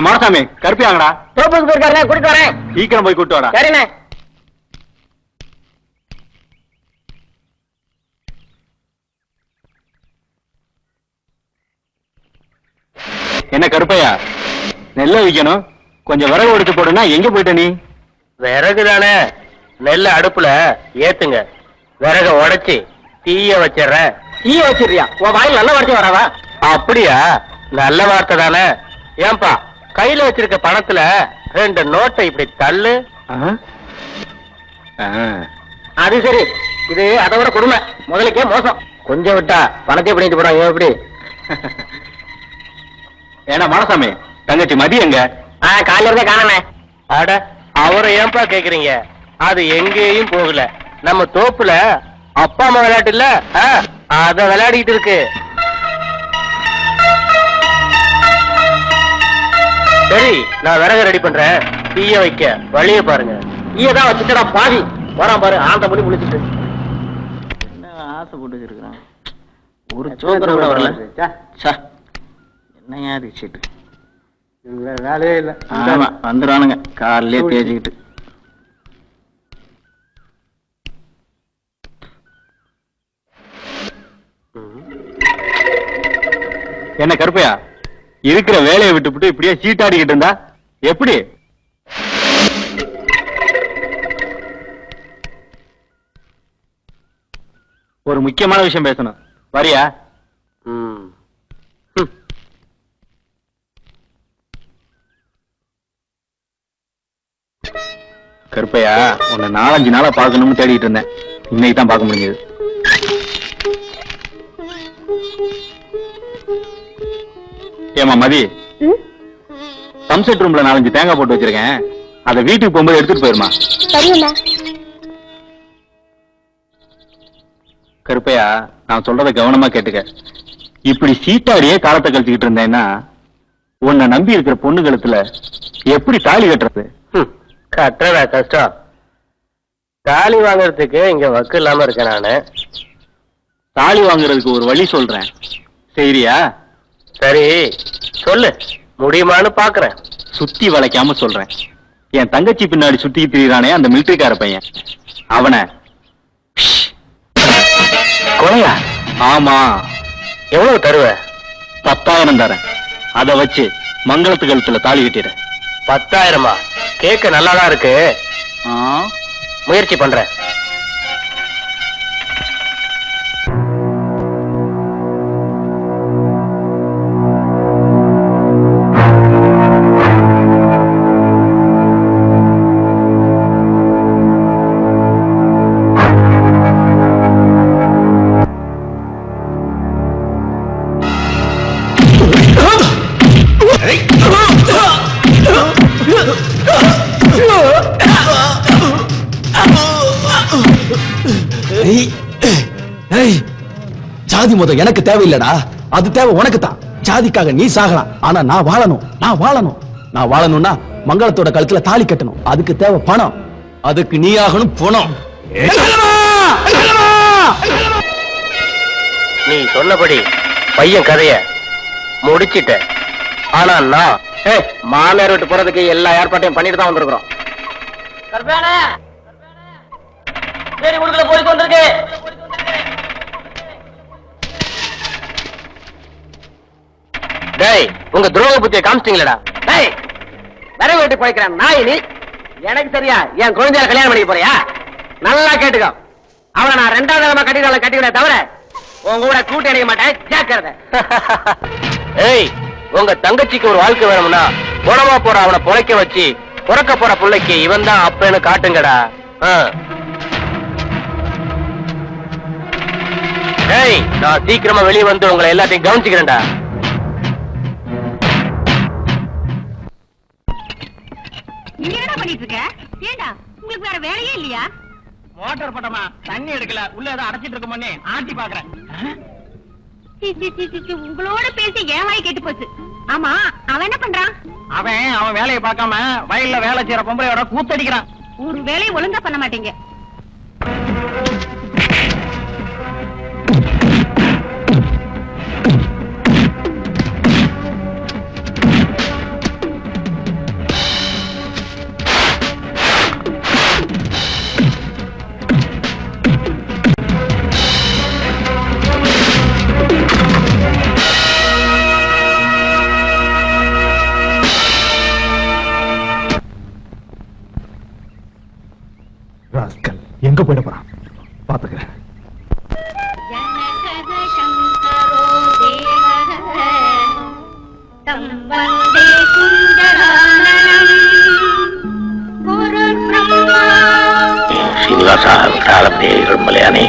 மாசாமி கருப்பியாங்கடா தோப்புக்கு போயிருக்காரு கூட்டிட்டு வரேன். சீக்கிரம் போய் கூட்டு வாடா. சரிண்ணே. என்ன கருப்பையா நெல்ல விக்கணும், கொஞ்சம் விறகு எடுத்து போடுனா எங்க போயிட்ட நீ? விறகு தானே, நெல்ல அடுப்புல ஏத்துங்க, விறக உடைச்சி தீய வச்சிடுற. தீய வச்சிருக்கியா? உன் வாயில் நல்ல வார்த்தை வராவா? அப்படியா? நல்ல வார்த்தை தானே. ஏன்பா கையில வச்சிருக்க பணத்துல 2 நோட்டை இப்படி தள்ளு. அது சரி, இது அதை விட கொடுமை, முதலுக்கே மோசம். கொஞ்சம் விட்டா பணத்தை பண்ணிட்டு போறோம். எப்படி? ஏன்னா மானசாமி தங்கச்சி மதி எங்க? காலையில இருந்தே காணமே. அட அவரை ஏன்பா கேக்குறீங்க? அது எங்கேயும் போகல, நம்ம தோப்புல அப்பா அம்மா விளையாட்டு இல்ல, அத விளையாடிட்டு இருக்கு. சரி, நான் விறகு ரெடி பண்றேன், தீய வைக்க வழிய பாருங்க. தீயதான் வச்சுட்டா பாவி வரான் பாரு, ஆந்த பண்ணி முடிச்சுட்டு. என்ன ஆசை போட்டு வச்சிருக்கான், ஒரு சோதனை கூட வரல. என்னையா சீட்டு வேலையே இல்ல. ஆமா வந்துடுவானுங்க காலையிலே பேசிக்கிட்டு. என்ன கருப்பையா இருக்கிற வேலையை விட்டுவிட்டு இப்படியே சீட்டாடிக்கிட்டு இருந்தா எப்படி? ஒரு முக்கியமான விஷயம் பேசணும், வரியா? கருப்பையா உன்னை 4-5 நாளா பார்க்கணும்னு தேடிட்டு இருந்தேன், இன்னைக்கு தான் பார்க்க முடிஞ்சது. ஏமா மதி, சம்செட் ரூம்ல 4-5 தேங்காய் போட்டு வச்சிருக்கேன், அதை வீட்டுக்கு போகும்போது எடுத்துட்டு போயிருமா? கருப்பையா நான் சொல்றதை கவனமா கேட்டுக்க. இப்படி சீட்டாடியே காலத்தை கழிச்சுக்கிட்டு இருந்தேன்னா உன்னை நம்பி இருக்கிற பொண்ணு கழுத்துல எப்படி தாலி கட்டுறது? கட்டுறதா கஷ்டம், தாலி வாங்கறதுக்கு இங்க வக்கு இல்லாம இருக்கேன் நானு. தாலி வாங்குறதுக்கு ஒரு வழி சொல்றேன், சரியா? சரி சொல்லு, முடியுமான்னு பாக்குறேன். சுத்தி வளைக்காம சொல்றேன். என் தங்கச்சி பின்னாடி சுத்தி திரியிறானே அந்த மிலிட்டரிக்கார பையன், அவனை கொலையா? ஆமா. எவ்வளவு தருவ? 10,000 தரேன், அதை வச்சு மங்களத்து கழுத்துல தாலி கட்டிடு. 10,000? கேட்க நல்லாதான் இருக்கு, முயற்சி பண்றேன். ஜாதி முத எனக்கு தேவையில்லடா, அது தேவை உனக்கு தான். ஜாதிக்காக நீ சாகலாம், ஆனா நான் வாழணும். நான் வாழணும்னா மங்களத்தோட கழுத்துல தாலி கட்டணும், அதுக்கு தேவை பணம், அதுக்கு நீ ஆகணும் பணம். நீ சொன்னபடி பையன் கதைய முடிச்சிட்ட, ஆனா நான் மாமியார் விட்டு போறதுக்கு எல்லா ஏற்பாட்டையும் பண்ணிட்டு தான் வந்திருக்கிறோம். சரி உடுக்கல போயிட்டு வந்திருக்கு. டேய், உங்க துரோக புத்தியை காமிச்சிட்டீங்களா? டேய், விறகு வெட்டி போய்க்கிறேன் நாய் நீ. எனக்கு சரியா என் குழந்தையால கல்யாணம் பண்ணிக்க போறியா? நல்லா கேட்டுக்கோ. அவளை நான் 2வது தடவை கட்டிக்கிறேன் தவிர உன் கூட கூட்டி அணிய மாட்டேன். ஜாக்கிரதை. ஏய், உங்க தங்கச்சிக்கு ஒரு வாழ்க்கை வேணும்னா குணமா போற அவனை பொழைக்க வச்சு பிறக்க போற பிள்ளைக்கு இவன் தான் அப்பன்னு காட்டுங்கடா. ஏய், நான் சீக்கிரமா வெளியே வந்து உங்களை எல்லாத்தையும் கவனிச்சுக்கிறேன்டா. நீங்க என்ன பண்ணிட்டு இருக்க? ஏண்டா உங்களுக்கு வேற வேலையே இல்லையா? மோட்டார் பட்டமா தண்ணி எடுக்கல, உள்ள ஏதோ அடைச்சிட்டு இருக்க முன்னே ஆட்டி பாக்குறேன். உங்களோட பேசி என் வாய் கெட்டு போச்சு. ஆமா, அவன் என்ன பண்றான்? அவன் வேலையை பார்க்காம வயல்ல வேலை செய்யற பொம்பளையோட கூத்தடிக்கிறான். ஒரு வேலையை ஒழுங்கா பண்ண மாட்டீங்க. எங்க போயிட போறான் பாத்துக்கிறேன். சீனிவாசா தாளப்பே மலையானே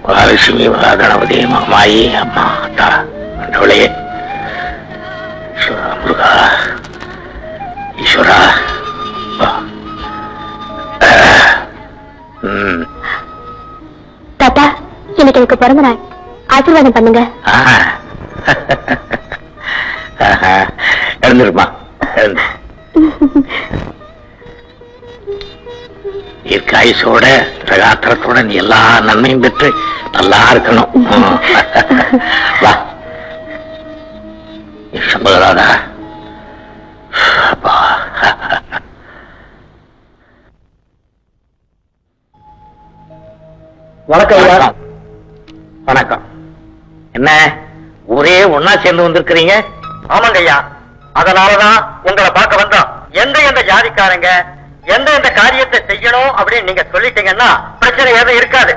மகாலட்சுமி கணபதி மாயி அம்மா அத்தா அண்டவளே முருகா ஈஸ்வரா. தாத்தா, இன்னைக்கு எனக்கு பிறந்த நாள், ஆசீர்வாதம் பண்ணுங்க. எழுந்திருமா, எழுந்து. தீர்க்காயுசோட ரகாத்திரத்தோட நீ எல்லா நன்மையும் பெற்று நல்லா இருக்கணும். வா சம்பதராதா. வணக்கம். வணக்கம். என்ன ஊரே ஒன்னா சேர்ந்து வந்திருக்கிறீங்க? ஆமாங்க ஐயா, அதனாலதான் உங்களை பார்க்க வந்தோம். எந்த ஜாதிக்காரங்க எந்த காரியத்தை செய்யணும் அப்படின்னு நீங்க சொல்லிட்டீங்கன்னா பிரச்சனை எதுவும் இருக்காது.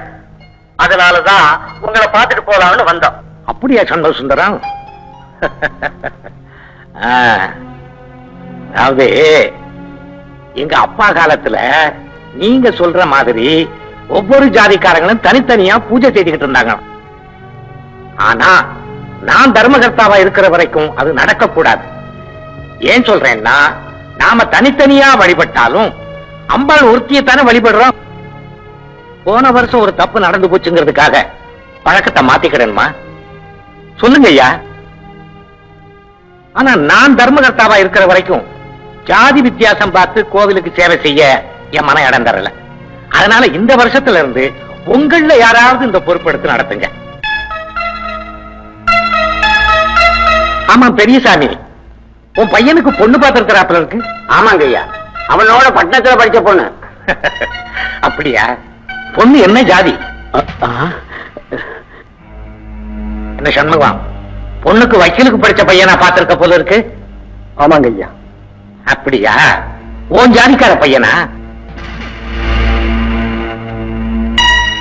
அதனாலதான் உங்களை பார்த்துட்டு போலாம்னு வந்தோம். அப்படியா சண்முக சுந்தரம்? அதாவது எங்க அப்பா காலத்துல நீங்க சொல்ற மாதிரி ஒவ்வொரு ஜாதிக்காரங்களும் தனித்தனியா பூஜை செய்துகிட்டு இருந்தாங்க. ஆனா நான் தர்மகர்த்தாவா இருக்கிற வரைக்கும் அது நடக்கக்கூடாது. ஏன் சொல்றேன்னா, நாம தனித்தனியா வழிபட்டாலும் அம்பாள் ஒருத்தியத்தானே வழிபடுறோம். போன வருஷம் ஒரு தப்பு நடந்து போச்சுங்கிறதுக்காக பழக்கத்தை மாத்திக்கிறேன்மா. சொல்லுங்க ஐயா. ஆனா நான் தர்மகர்த்தாவா இருக்கிற வரைக்கும் ஜாதி வித்தியாசம் பார்த்து கோவிலுக்கு சேவை செய்ய என் மன இடம் தரல. அதனால இந்த வருஷத்துல இருந்து உங்கள யாராவது இந்த பொறுப்பெடுத்து நடத்துங்க. ஆமா பெரியசாமி, உன் பையனுக்கு பொண்ணு பார்த்திருக்கிறாப்புல இருக்கு. ஆமாங்க ஐயா, அவனோட பட்டணத்துல படிச்ச பொண்ணு. அப்படியா? பொண்ணு என்ன ஜாதி? என்ன சண்முகம், பொண்ணுக்கு வக்கீலுக்கு படிச்ச பையனா பார்த்திருக்க போல இருக்கு. ஆமாங்க ஐயா. அப்படியா? உன் ஜாதிக்கார பையனா?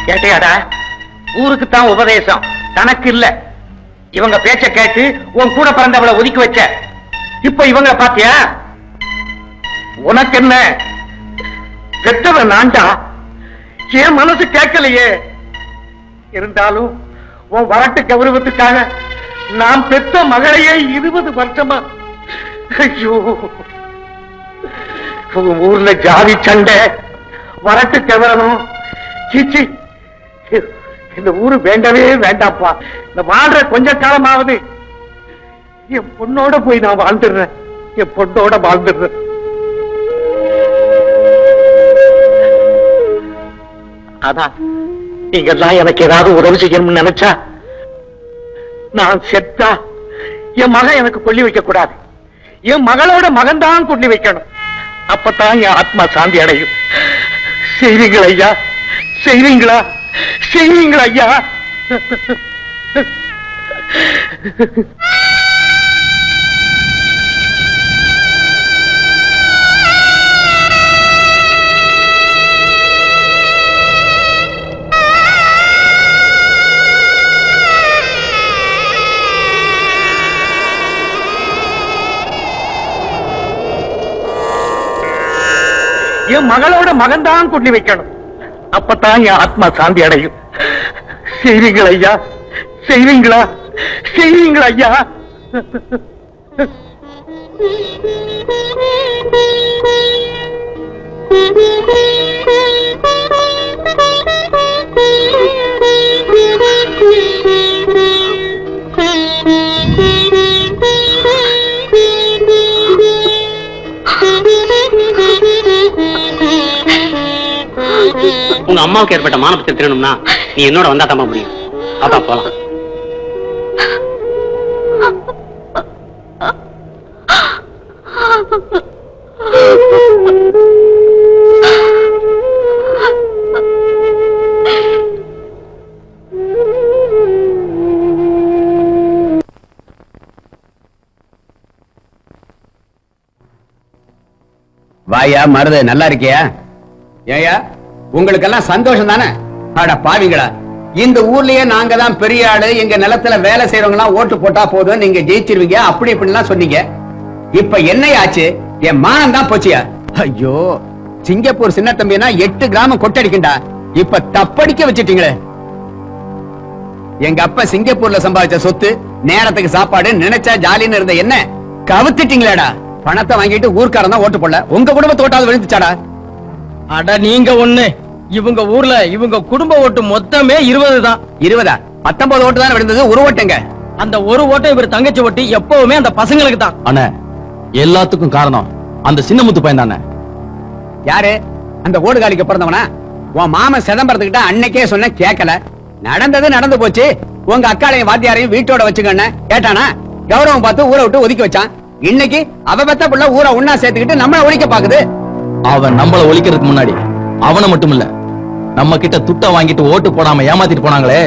கேட்டையாடா, ஊருக்குத்தான் உபதேசம், தனக்கு இல்ல. இவங்க பேச்ச கேட்டு உன் கூட பிறந்தவளை ஒதுக்கி வச்ச. இப்ப இவங்க பாத்தியா? உனக்கு என்ன? பெற்றவன் நான்டா, என் மனசு கேட்கலையே. இருந்தாலும் உன் வரட்டு கௌரவத்துக்காக நான் பெற்ற மகளையே 20 வருஷமா. ஐயோ, ஊர்ல ஜாதி சண்டை, வரட்டு கௌரவம். சீச்சி, இந்த ஊரு வேண்டவே வேண்டாப்பா. இந்த வாழ்ற கொஞ்ச காலமாவது என் பொண்ணோட போய் நான் வாழ்ந்துடுறேன். என் பொண்ணோட வாழ்ந்துடுறேன். அதான் நீங்க எல்லாம் எனக்கு ஏதாவது உதவி செய்யணும்னு நினைச்சா, நான் செத்தா என் மகன் எனக்கு கொல்லி வைக்க கூடாது. என் மகளோட மகன் தான் கொண்டு வைக்கணும். அப்பதான் என் ஆத்மா சாந்தி அடையும். செய்வீங்களா ஐயா? செய்வீங்களா? செய்வீங்களா ஐயா? என் மகளோட மகன் தான் கொண்டு வைக்கணும். அப்பதான் என் ஆத்மா சாந்தி அடையும். செய்வீங்களா ஐயா? செய்வீங்களா? செய்வீங்களா ஐயா? உங்க அம்மாவுக்கு ஏற்பட்ட மானபத்தை திருணும்னா நீ என்னோட வந்தா தம்ப முடியும். அதான் போலாம். வாயா மருது, நல்லா இருக்கியா? ஏயா உங்களுக்கெல்லாம் சந்தோஷம் தானே? அட பாவிங்களா, இந்த ஊர்லயே நாங்க தான் பெரிய ஆளு, எங்க நிலத்துல வேலை செய்யறவங்க எல்லாம் ஓட்டு போட்டா போதும், நீங்க ஜெயிச்சிருவீங்க அப்படி இப்படிலாம் சொன்னீங்க. இப்ப என்னையாச்சு? என் மானம் தான் போச்சியா? ஐயோ, சிங்கப்பூர் சின்ன தம்பினா 8 கிராமம் கொட்டடிக்கண்டா, இப்ப தப்படிக்க வச்சிட்டீங்களே. எங்க அப்பா சிங்கப்பூர்ல சம்பாதிச்ச சொத்து, நேரத்துக்கு சாப்பாடு, நினைச்சா ஜாலின்னு இருந்த என்ன கவுத்துட்டீங்களேடா. பணத்தை வாங்கிட்டு ஊர்க்காரன் தான் ஓட்டு போடல, உங்க குடும்பத்தை ஓட்டாவது விழுந்துச்சாடா? அட நீங்க ஒண்ணு, இவங்க ஊர்ல இவங்க குடும்ப ஓட்டு மொத்தமே 20 தான். 20? 19 ஓட்டு தான் விழுந்தது. ஒரு ஓட்டுங்க. அந்த ஒரு ஓட்டை இவர் தங்கச்சி ஓட்டு எப்பவுமே அந்த பசங்களுக்கு தான். அண்ணே, எல்லாத்துக்கும் காரணம் அந்த சின்னமுத்து பையன் தானே. யாரு? அந்த ஓடுகாலிக்கு பிறந்தவனா? உன் மாமன் சிதம்பரத்துக்கிட்ட அன்னைக்கே சொன்ன கேட்கல. நடந்தது நடந்து போச்சு. உங்க அக்காளையும் வாத்தியாரையும் வீட்டோட வச்சுக்கன்னு கேட்டானா? கௌரவம் பார்த்து ஊரை விட்டு ஒதுக்கி வச்சான். இன்னைக்கு அவ பெத்த புள்ள ஊரை ஒன்னா சேர்த்துக்கிட்டு நம்மள ஒழிக்க பாக்குது. அவன் நம்மள ஒழிக்கிறதுக்கு முன்னாடி அவனை மட்டும் இல்ல, நம்ம கிட்ட துட்ட வாங்கிட்டு ஓட்டு போடாம ஏமாத்திட்டு போனாங்களே,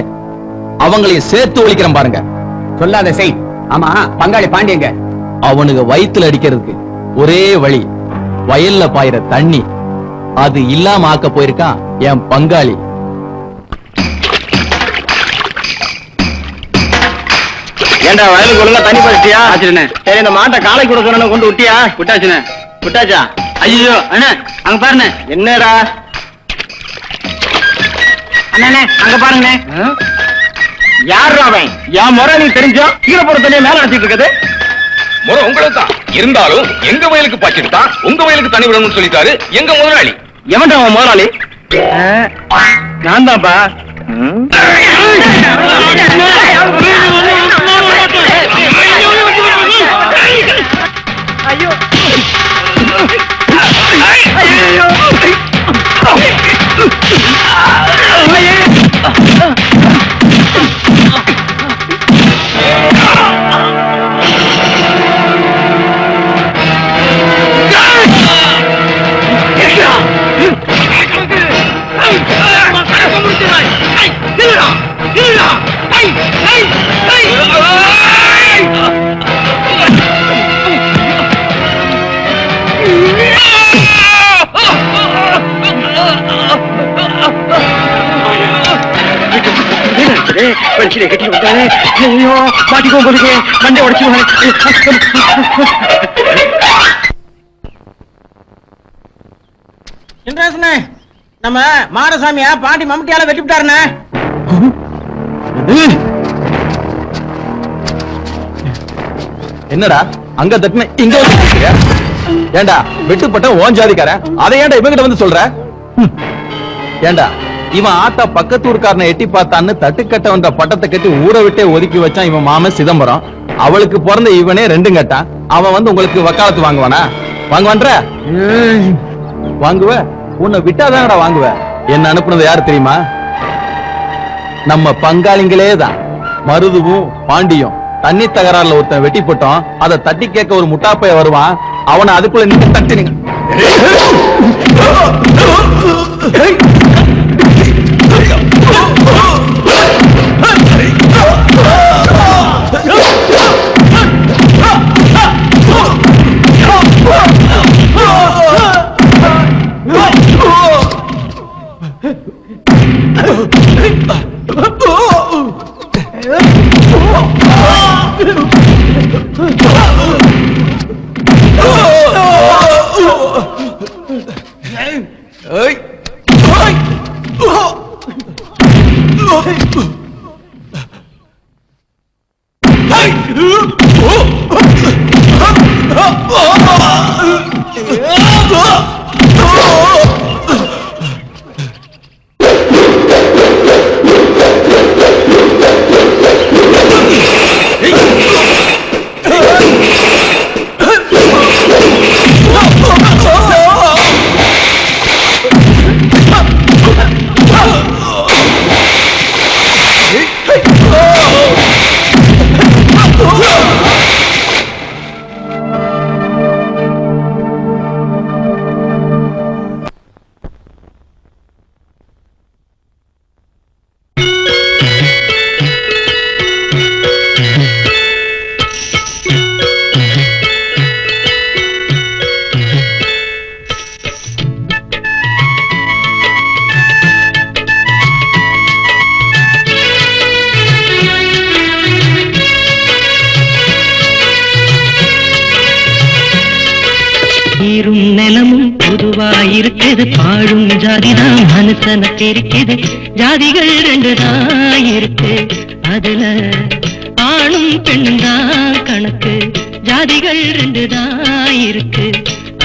அவங்களையும் சேர்த்து ஒழிக்கிறேன் பாருங்க. சொல்லாத செய். ஆமா, பங்காளி பாண்டியங்க? அவனுக்கு வயித்துல அடிக்கிறதுக்கு ஒரே வழி வயல்ல பாயிற தண்ணி. அது இல்லாம ஆக்க போயிருக்கான் என் பங்காளி. ஏண்டா வயலுக்கு ஒழுங்கா தண்ணி பறிச்சியா? சரி, இந்த மாட்டை காலை கொடுக்கணும்னு கொண்டு விட்டியா? விட்டாச்சுண்ணே. விட்டாச்சா? ஐயோ அண்ணே, அங்க பாருண்ணே. என்னடா அண்ணே, அங்க பாருங்கண்ணே. யார் அவன்? என் முறை நீ தெரிஞ்சோ கீழே போற தண்ணியை மேல அடிச்சிட்டு இருக்குது. முறை உங்களுக்கு தான் இருந்தாலும் எங்க வயலுக்கு பாய்ச்சிட்டா உங்க வயலுக்கு தண்ணி விடணும்னு சொல்லிட்டாரு எங்க முதலாளி. எவன்டா அவன் முதலாளி? நான் தான்ப்பா. ஐயோ பென்சிலை கட்டி விட்டானே. ஐயோ, மாட்டிக்கோ போலுக்கு மண்டை உடைச்சிருவானே. நம்ம மாரசாமியா பாண்டி மம்முட்டியால வெட்டி விட்டாருண்ணே. என்னடா அங்க தட்டுன இங்க வந்து ஏண்டா வெட்டுப்பட்ட ஓன் ஜாதிக்காரன், அதை ஏன்டா இவங்கிட்ட வந்து சொல்ற? ஏண்டா இவன் ஆத்தா பக்கத்தூர்காரனை எட்டி பார்த்தான்னு தட்டுக்கட்ட வந்த பட்டத்தை கட்டி ஊரை விட்டே ஒதுக்கி வச்சான் இவன் மாமன் சிதம்பரம். அவளுக்கு பிறந்த இவனே 2 கட்டான். அவன் வந்து உங்களுக்கு வக்காலத்து வாங்குவானா? வாங்குவான்ற? வாங்குவ? உன்னை விட்டாதாங்கடா வாங்குவ. என்ன அனுப்புனது யாரு தெரியுமா? நம்ம பங்காளிங்களே தான், மருதுவும் பாண்டியும். தண்ணி தகராறுல ஒருத்தன் வெட்டி போட்டோம், அதை தட்டி கேட்க ஒரு முட்டாப்பைய வருவான், அவனை அதுக்குள்ள நீங்க தட்டினீங்க. நீரும் நிலமும் பொதுவாயிருக்குது, பாழும் ஜாதிதான் மனுஷனுக்கு இருக்குது. ஜாதிகள் ரெண்டு தான் இருக்கு, அதுல ஆணும் பெண்ணும் தான் கணக்கு. ஜாதிகள் ரெண்டு தான் இருக்கு,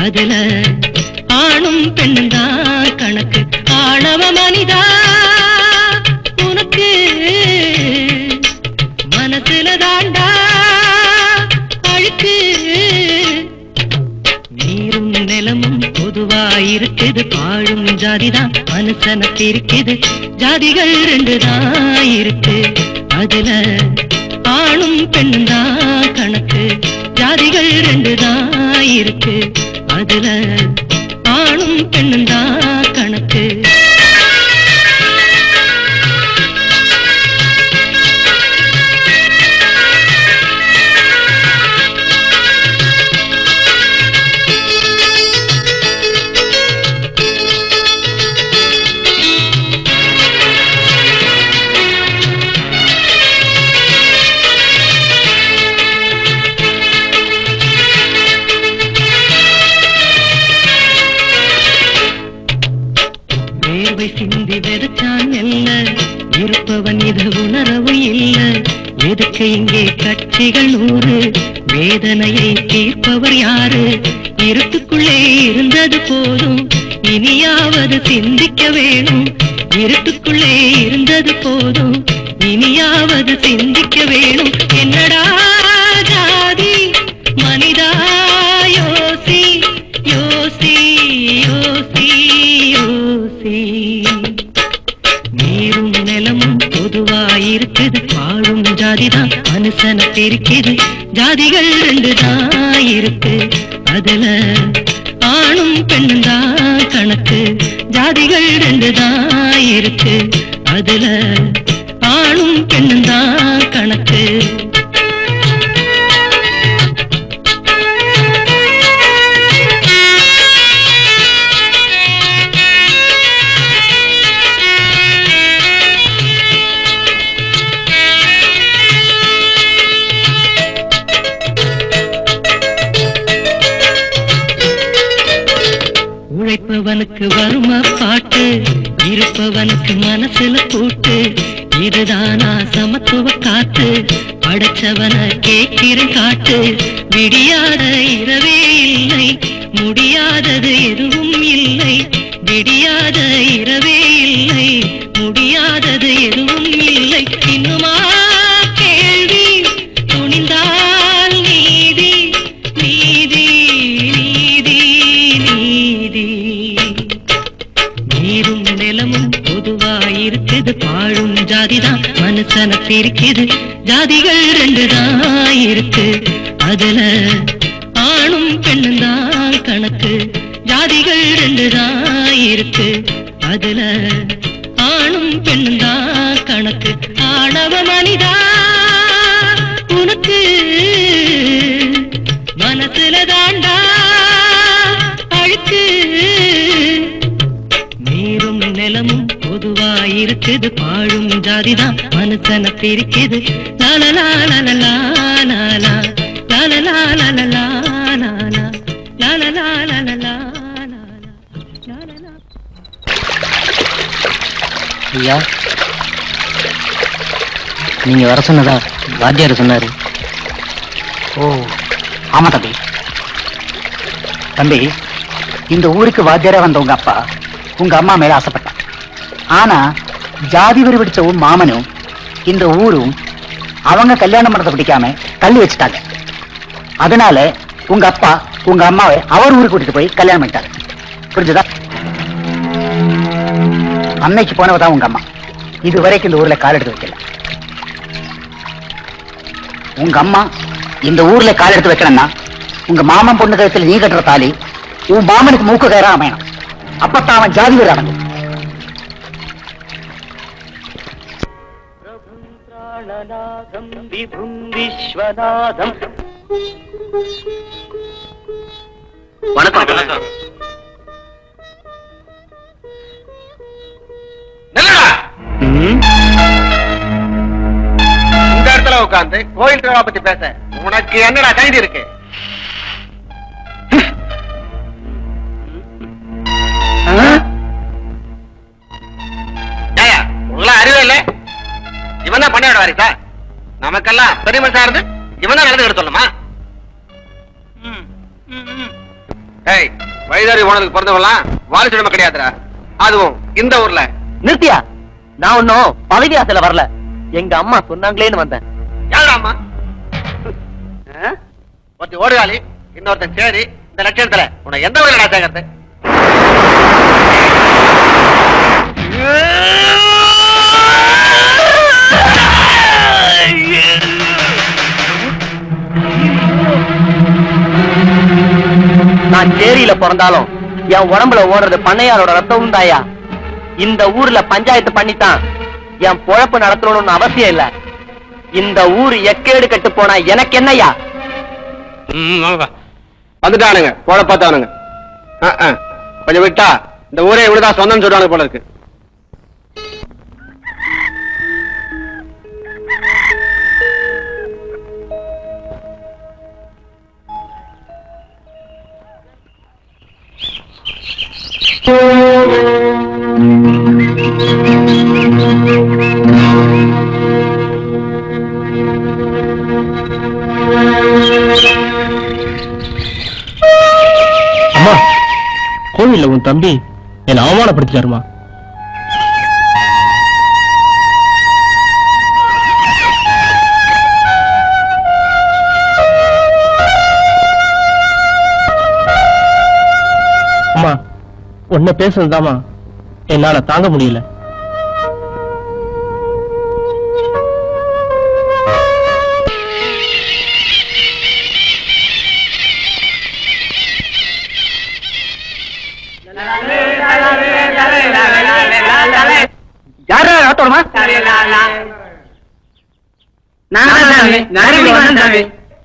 அதுல ஆணும் பெண்ணும் தான் கணக்கு. ஆணவ மனிதா உனக்கு மனசுல தாண்டா அழுக்கு. நீரும் நிலமும் பொதுவாயிருக்குது, பாழும் ஜாதிதான் மனுஷனுக்கு இருக்குது. ஜாதிகள் ரெண்டு தான் இருக்கு, அதுல ஆணும் பெண்ணும் தான் கணக்கு. ஜாதிகள் ரெண்டு தான் இருக்கு, அதுல ஆணும் பெண்ணும் தான் கணக்கு. சிந்தி வெறுத்தான் இல்ல, இருப்பவன் இது உணரவு இல்ல. எதுக்கு இங்கே கட்சிகள் 100, வேதனையை தீர்ப்பவர் யாரு? இருட்டுக்குள்ளே இருந்தது போதும், இனியாவது சிந்திக்க வேணும். இருட்டுக்குள்ளே இருந்தது போதும், இனியாவது சிந்திக்க வேணும். என்னடா ஜாதி மனிதா, யோசி யோசி யோசி யோசி. நீரும் நிலமும் பொதுவாயிருக்குது, பாழும் ஜாதிதான் மனுஷனுக்கு இருக்குது. ஜாதிகள் ரெண்டு தான் இருக்கு, அதுல ஆணும் பெண்ணும் தான் கணக்கு. ஜாதிகள் ரெண்டு தான் இருக்கு, அதுல ஆணும் பெண்ணும் தான் கணக்கு. உழைப்பவனுக்கு வருமா பாட்டு, இருப்பவனுக்கு மனசுல கூட்டு. இதுதானா சமத்துவ காத்து, படைச்சவன கேட்கிறேன் காட்டு. விடியாத இரவே இல்லை, முடியாதது எதுவும் இல்லை. விடியாத இரவே இல்லை, முடியாதது எதுவும் இல்லை. இன்னுமா கேள்வி, துணிந்தால் நீதி நீதி நீதி நீதி. நீரும் நிலமும் பொதுவாயிருக்குது பாழும் ஜாதிதான் மனுஷனை பிரிக்குது ஜாதிகள் ரெண்டுதான் இருக்கு அதுல ஆணும் பெண்ணும் தான் கணக்கு ஜாதிகள் ரெண்டுதான் இருக்கு அதுல ஆணும் பெண்ணும் தான் கணக்கு ஆணவ மனிதா உனக்கு மனசுல தாண்டா அழுக்கு நீரும் நிலமும் பொதுவாயிருக்குது பாழும் ஜாதிதான் மனுஷனை பிரிக்குது லாலலா லாலலா லாலா லாலலா லாலலா லாலா லாலலா லாலலா லாலலா. ஐயா, நீங்க வர சொன்னதா வாத்தியார் சொன்னாரு. ஓ ஆமா தம்பி. தம்பி, இந்த ஊருக்கு வாத்தியாரா வந்த உங்க அப்பா உங்க அம்மா மேல ஆசைப்பட்டான். ஆனா ஜாதி வெறி பிடிச்ச மாமனும் இந்த ஊரும் அவங்க கல்யாணம் பண்ணதை பிடிக்காம தள்ளி வச்சுட்டாங்க. அதனால உங்க அப்பா உங்க அம்மாவை அவர் ஊருக்கு கூட்டிட்டு போய் கல்யாணம் பண்ணிட்டாரு. புரிஞ்சுதா? அன்னைக்கு போனவதான் உங்க அம்மா இது வரைக்கும் இந்த ஊர்ல கால் எடுத்து வைக்கல. உங்க அம்மா இந்த ஊர்ல கால் எடுத்து வைக்கணும்னா உங்க மாமன் பொண்ணு கழுத்துல நீ கட்டுற தாலி உன் மாமனுக்கு மூக்கு கயிறா அமையணும். அப்பத்தான் அவன் ஜாதி வீர அடங்கும். வணக்கம். இந்த இடத்துல உட்கார்ந்து கோயில் திருவிழா பத்தி பேச உனக்கு என்னடா கைது இருக்கு? உங்களா அறிவே இல்ல? இவன் தான் பண்ண வாரிசா? நமக்கெல்லாம் பெரிய மனுஷா இருந்து இவன் தான் நடந்து சொல்லணுமா? வயதாரி போனதுக்கு பிறந்தவெல்லாம் வாரிசு உடமை கிடையாதுடா. அதுவும் இந்த ஊர்ல. நிறுத்தியா? நான் ஒன்னும் பதவி ஆசையில வரல. எங்க அம்மா சொன்னாங்களேன்னு வந்தேன். யாரா அம்மா? ஒருத்தி ஓடுகாலி, இன்னொருத்தன் சேரி. இந்த லட்சணத்துல உன்னை எந்த ஊர்ல சேர்க்கறது? நான் சேரியில பிறந்தாலும் என் உடம்புல ஓடுறது பண்ணையாரோட ரத்தமும் தாயா. இந்த ஊர்ல பஞ்சாயத்து பண்ணித்தான் என் பொழப்பு நடத்தணும்னு அவசியம் இல்ல. இந்த ஊர் எக்கேடு கட்டு போனா எனக்கு என்னையா? வந்துட்டானுங்க பொழப்பாத்தானுங்க. கொஞ்சம் விட்டா இந்த ஊரே இவ்வளவுதான் சொந்தம் சொல்றாங்க போல இருக்கு. அம்மா, கோவில்ல உன் தம்பி என்ன அவமானப்படுத்திட்டாருமா. அம்மா, உன்னை பேசுறதுதாமா என்னால தாங்க முடியல. யாரா ராத்தோடமா?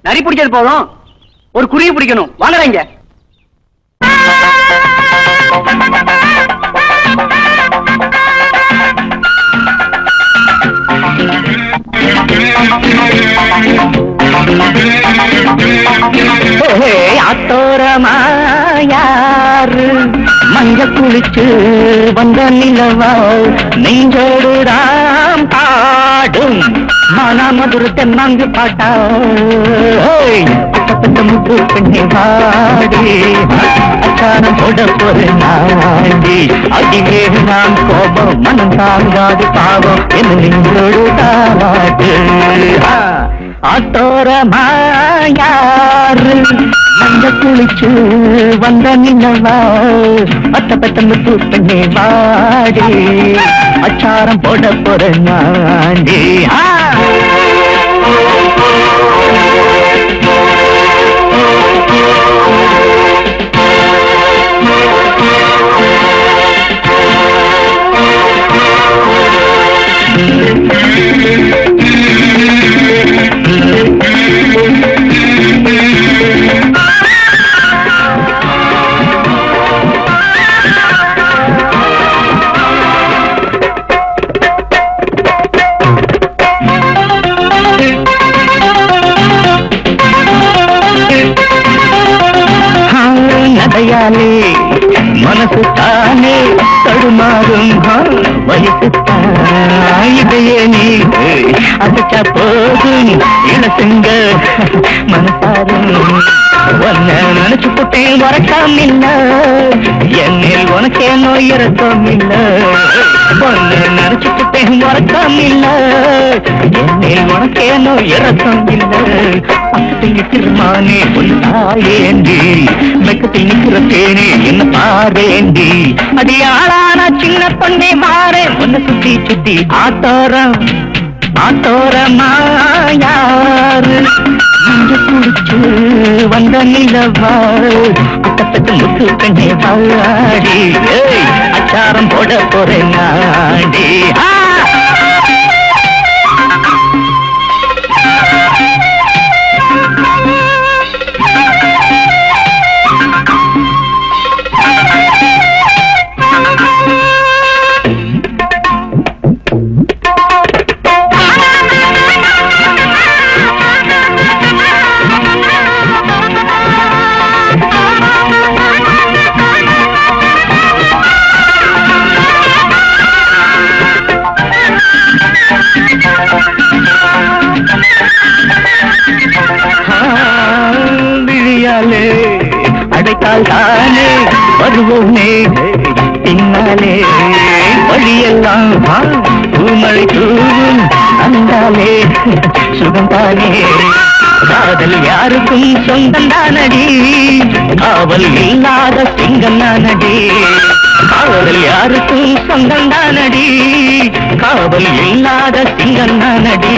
நரி பிடிச்சது போதும், ஒரு குருவி பிடிக்கணும். வாங்குறீங்க. ஆத்தோரமா யாரு மஞ்ச குளிச்சு வந்த நிலவா நெஞ்சோடுதான் பாடும் மானாமதுர தென்னாங்கு பாட்டா முத்து பெண்ணை பாடி அச்சாரம் போட போற நாடி அடியே நாம் கோபம் மனம் தாங்காது பாவம் என்ன நெஞ்சோடு தாவாட்டு ஆட்டோரமா யாரு மஞ்ச குளிச்சு வந்த நின்னவா பத்த பத்த முத்து பெண்ணே வாடி அச்சாரம் போட போற நாண்டி நடையாலே மனசு தானே தடுமாறும் வயசு இதையே நீ அதுக்கா போதும் இளசுங்க மனசாரும் ஒன்ன நினைச்சு போட்டேன் வரக்காம் இல்ல என்னில் உனக்கே நோய் இறக்கம் இல்ல ஒன்ன நினைச்சு போட்டேன் வரக்காம் இல்ல என்னில் உனக்கே நோய் இறக்கம் இல்ல பக்கத்தில் நிற்கிறமானே பொல்லாயேண்டி மெக்கத்தில் நிற்கிற தேனே என்ன பாவேண்டி அடியாளான சின்ன பொண்ணே மாறே ஒன்ன சுத்தி சுத்தி ஆட்டோரமா யாரு மஞ்ச குடிச்சு வந்த நிலவா அட்டப்பட்டு முத்து கண்ணே வாடி அச்சாரம் போட போறேன் நாடி விழியாலே அடைத்தால் தானே வருவோனே பின்னாலே வழியெல்லாம் பூமழை தூவும் அந்தாலே சுகம் தானே காதல் யாருக்கும் சொந்தம் தானடி காவல் இல்லாத சிங்கம் தானடி காவல் யாருக்கும் சொந்தம் தானடி காவல் இல்லாத சிங்கம் தானடி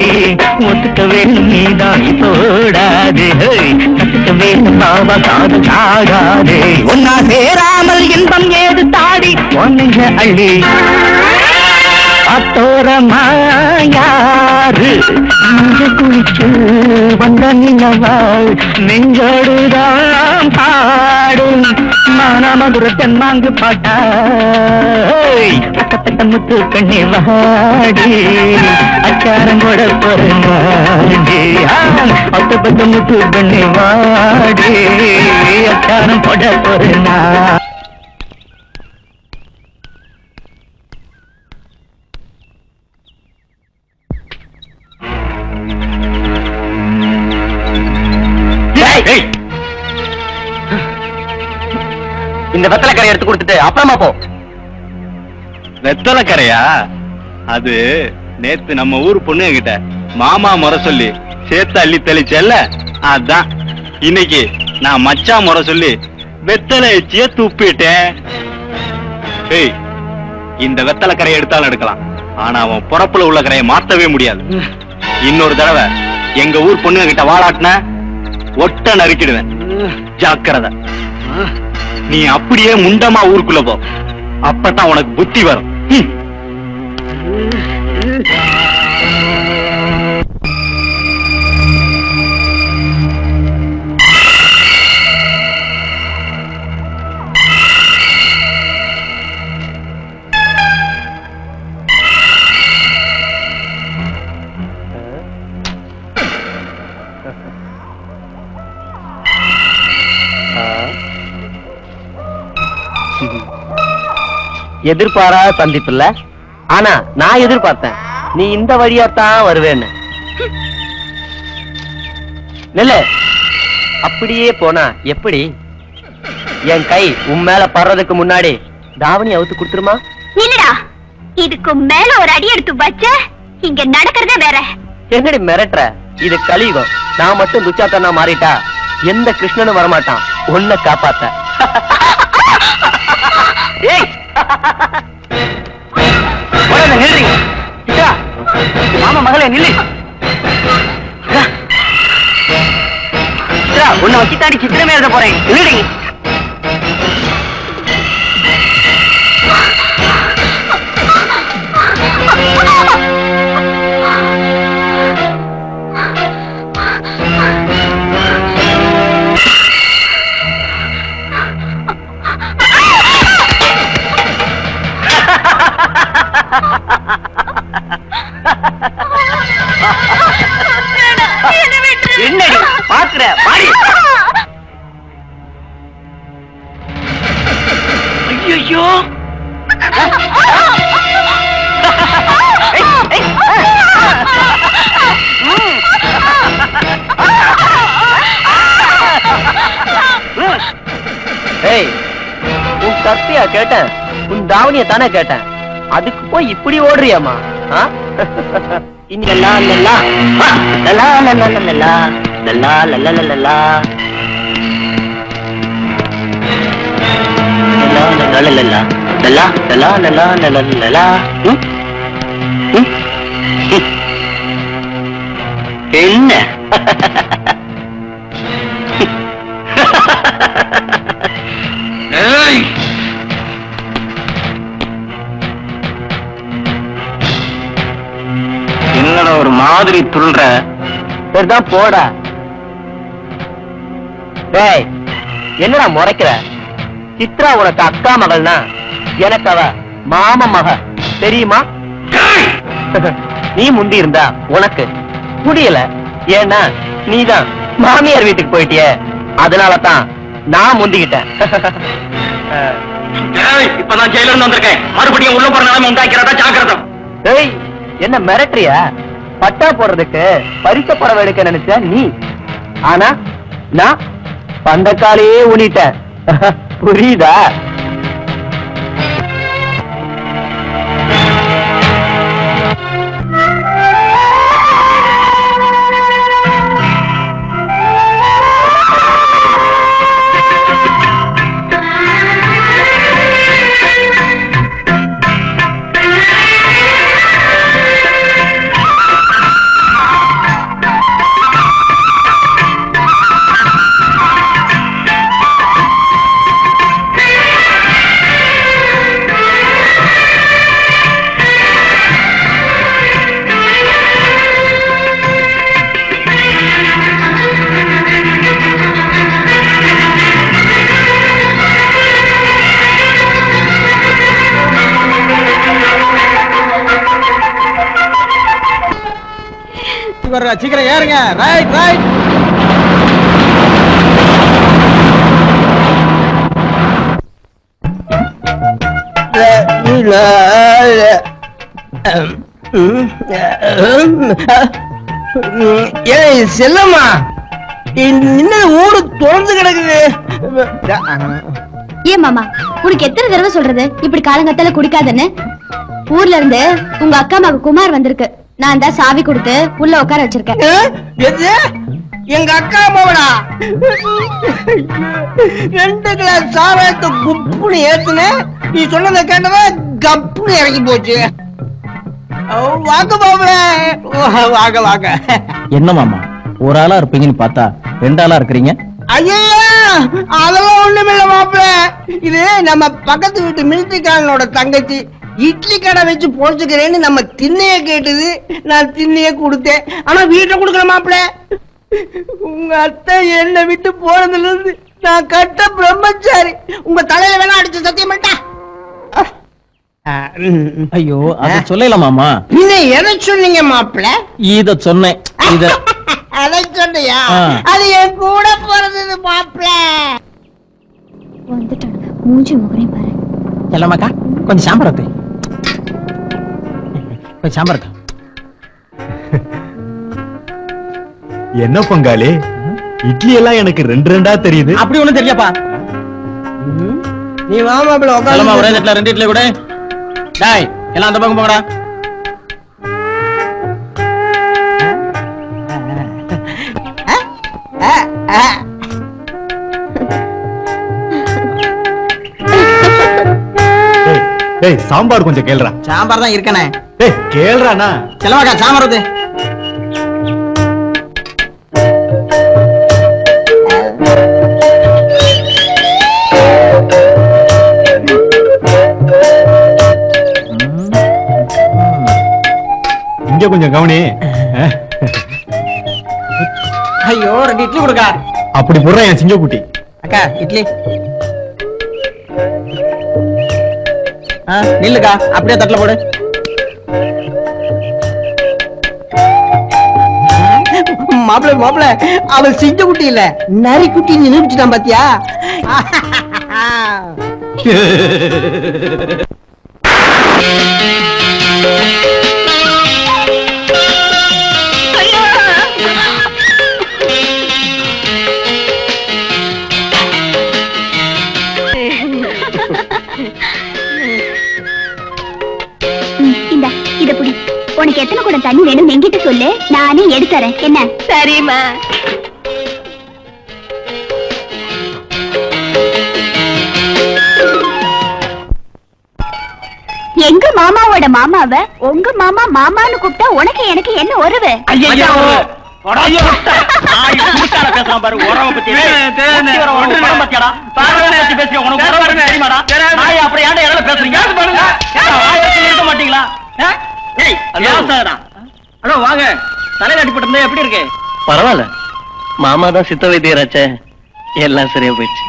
ஒத்துக்க வேணும் நீதான் போடாது கத்துக்க வேணும் பாபா காது சாகாது ஒன்னா சேராமல் இன்பம் ஏது தாடி ஒன்னுங்க அள்ளி ஆட்டோரமா யாரு மஞ்ச குளிச்சு வந்த நிலவா நெஞ்சோடுதான் பாடும் மதுர தென்னாங்கு பாட்டா பட்ட முத்து கண்ணி வாடி அச்சாரம் கூட பொருளாடி பட்ட முத்து கண்ணி வாடி அச்சாரம் கூட பொருளா இந்த வெத்தலை கரையை எடுத்து கொடுத்துட்டு அப்புறமா போ. வெத்தலை கரையா? அது நேத்து நம்ம ஊர் பொண்ணு கிட்ட மாமா முறை சொல்லி சேர்த்து அள்ளி தெளிச்சல்ல, அதான் இன்னைக்கு நான் மச்சா முறை சொல்லி வெத்தலை எச்சிய துப்பிட்டேன். இந்த வெத்தலை கரையை எடுத்தாலும் எடுக்கலாம், ஆனா அவன் பொறப்புல உள்ள கரையை மாத்தவே முடியாது. இன்னொரு தடவை எங்க ஊர் பொண்ணு கிட்ட வாழாட்டின ஒட்ட நறுக்கிடுவேன், ஜாக்கிரதை. நீ அப்படியே முண்டமா ஊருக்குள்ள போ, அப்பதான் உனக்கு புத்தி வரும். எதிர்பாரா சந்திப்பில்ல, ஆனா நான் எதிர்பார்த்தேன் நீ இந்த வழியாத்தான் வருவேன்னு. நெல்ல அப்படியே போனா எப்படி? என் கை உன் மேல படுறதுக்கு முன்னாடி தாவணி அவுத்து கொடுத்துருமா? இல்லடா, இதுக்கு மேல ஒரு அடி எடுத்து வச்ச இங்க நடக்கிறதே வேற. என்னடி மிரட்டுற? இது கலியுகம். நான் மட்டும் துச்சாத்தனா மாறிட்டா எந்த கிருஷ்ணனும் வரமாட்டான் உன்னை காப்பாத்த. ஏய் நில்றீங்க. மாமா மகளே நில்லு. உன்னை வச்சுத்தாடி சித்திரமே எழுத போறேன். நில்லுடி. என்னடி பாக்குற பாடி. ஐயோ ஏய், உன் கத்தியா கேட்டேன், உன் தாவணிய தானே கேட்டேன். அதுக்கு போய் இப்படி ஓடுறியாமா? என்ன என்னடா ஒரு மாதிரி துள்ற? தான் போட. டேய் என்னடா முறைக்கிற? சித்ரா உனக்கு அக்கா மகள்னா எனக்கு அவ மாம மக தெரியுமா? நீ முந்தி இருந்தா உனக்கு முடியல. ஏன்னா நீதான் மாமியார் வீட்டுக்கு போயிட்டிய. அதனாலதான் நான் முந்திக்கிட்டேன். இப்பதான் ஜெயில இருந்து வந்திருக்கேன். மறுபடியும் உள்ள போற நிலைமை உண்டாக்கிறதா ஜாக்கிரதை. ஏய் என்ன மிரட்டுறியா? பட்டா போடுறதுக்கு பரிச புடவை எடுக்க நினைச்ச நீ. ஆனா நான் பந்தக்காலையே ஊனிட்டேன். புரியுதா? சீக்கிரம் ஏறுங்க. Right right. செல்லம்மா இன்னும் ஊரு தோர்ந்து கிடக்குது. ஏன் மாமா உனக்கு எத்தனை தடவை சொல்றது இப்படி காலங்கத்தால குடிக்காதுன்னு? ஊர்ல இருந்து உங்க அக்கா மக குமார் வந்திருக்கு. நான் தான் சாவி கொடுத்து உள்ள உட்கார வச்சிருக்கேன். எங்க அக்கா அம்மாவடா 2 கிளாஸ் சாராயத்தை குப்புன்னு ஏத்துன. நீ சொன்னதை கேட்டவ கப்புன்னு இறங்கி போச்சு. வாங்க மாப்பிள, வாங்க வாங்க. என்ன மாமா ஒரு ஆளா இருப்பீங்கன்னு பார்த்தா 2 ஆளா இருக்கிறீங்க. ஐயா அதெல்லாம் ஒண்ணுமில்ல மாப்பிள. இது நம்ம பக்கத்து வீட்டு மிலிட்டரிக்காரனோட தங்கச்சி இட்லி கடை வச்சு பொழைச்சுக்கிறேன்னு நம்ம திண்ணைய கேட்டது. நான் திண்ணைய கொடுத்தேன். ஆனா வீட்டை கொடுக்கல மாப்பிள. உங்க அத்தை என்னை விட்டு போனதுல இருந்து நான் கட்ட பிரம்மச்சாரி. உங்க தலையில வேணா அடிச்சு சத்தியம் பண்ணிட்டா. ஐயோ அத சொல்லல மாமா. நீங்க எதை சொன்னீங்க மாப்பிள? இத சொன்னேன். இத அதை சொன்னியா? அது என் கூட பிறந்தது மாப்பிள. வந்துட்டானுங்க. மூஞ்சி முகரையும் பாரு. எல்லாமாக்கா கொஞ்சம் சாம்பரத்தை கொஞ்சம் சாம்பரத்தை. என்ன பங்காளி இட்லி எல்லாம் எனக்கு 2 தெரியுது. அப்படி ஒண்ணும் தெரியப்பா. நீ வா மாப்பிள உட்காந்து. ஒரே தட்டுல 2 இட்லி கூட. டேய் எல்லாம் அந்த பக்கம் போங்கடா. ஏய் சாம்பார் கொஞ்சம் கேளுடா. சாம்பார் தான் இருக்கனே. ஏய் கேளுடானா. செலவாக்கா சாம்பார் வந்து. இங்க கொஞ்சம் கவனி. ஐயோ 2 இட்லி கொடுக்கா. அப்படி போடுறேன் என் சிங்கக்குட்டி. அக்கா இட்லி. நில்லுக்கா, அப்படியே தட்டுல போடு. மாப்பிள்ள அவள் சிங்க குட்டி இல்ல, நரி குட்டி நிரூபிச்சுட்டான் பாத்தியா? இத புடி. உனக்கு எத்தனை குடம் தண்ணி வேணும் என்கிட்ட சொல்லு, நானே எடுத்துறேன். என்ன? சரிம்மா. எங்க மாமாவோட மாமாவ உங்க மாமா மாமான்னு கூப்பிட்டா உனக்கு எனக்கு என்ன உறவு? வாங்க, தலை கட்டிப்பட்டு இருந்தா எப்படி இருக்கு? பரவாயில்ல, மாமா தான் சித்த வைத்தியராச்சே, எல்லாம் சரியா போயிடுச்சு.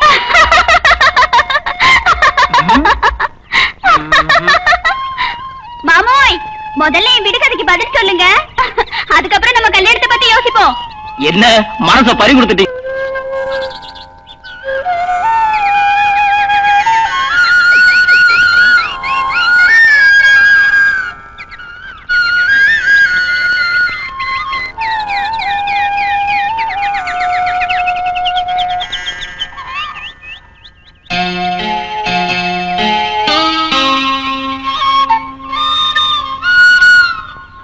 மாமோய், முதல்ல என் விடுகதைக்கு பதில் சொல்லுங்க, அதுக்கப்புறம் நம்ம கல்யாணத்தை பத்தி யோசிப்போம். என்ன மனச பறி கொடுத்துட்டீங்க?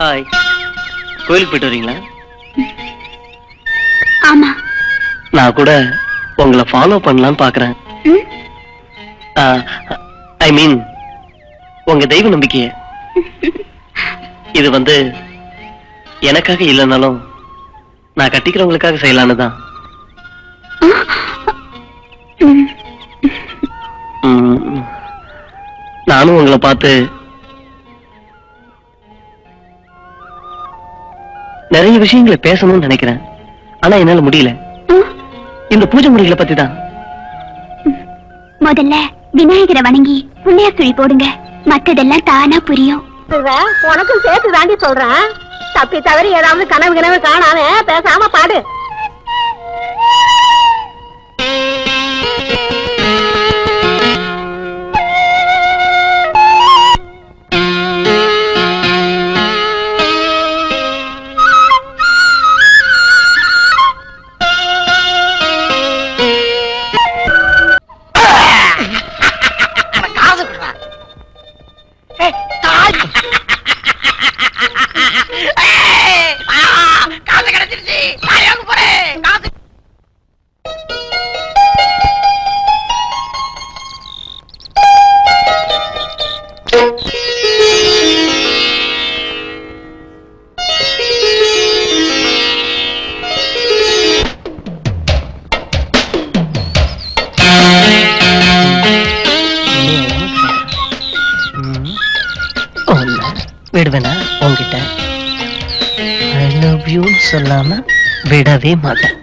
ஹாய், கோயிலுக்கு போயிட்டு வரீங்களா? ஆமா. நான் கூட உங்களை ஃபாலோ பண்ணலாம்னு பாக்குறேன். ஐ மீன் உங்க தெய்வ நம்பிக்கைய. இது எனக்காக இல்லைனாலும் நான் கட்டிக்கிறவங்களுக்காக செய்யலான்னு தான். நானும் உங்களை பார்த்து நிறைய விஷயங்களை பேசணும்னு நினைக்கிறேன், ஆனா என்னால முடியல. இந்த பூஜை முறைகளை பத்தி தான். முதல்ல விநாயகரை வணங்கி புண்ணிய சுழி போடுங்க, மத்ததெல்லாம் தானா புரியும். உனக்கும் சேர்த்து தாண்டி சொல்றேன். தப்பி தவறி ஏதாவது கனவு காணாம பேசாம பாடு. விடுவேனா உங்ககிட்ட? ஐ லவ் யூ சொல்லாம விடவே மாட்டேன்.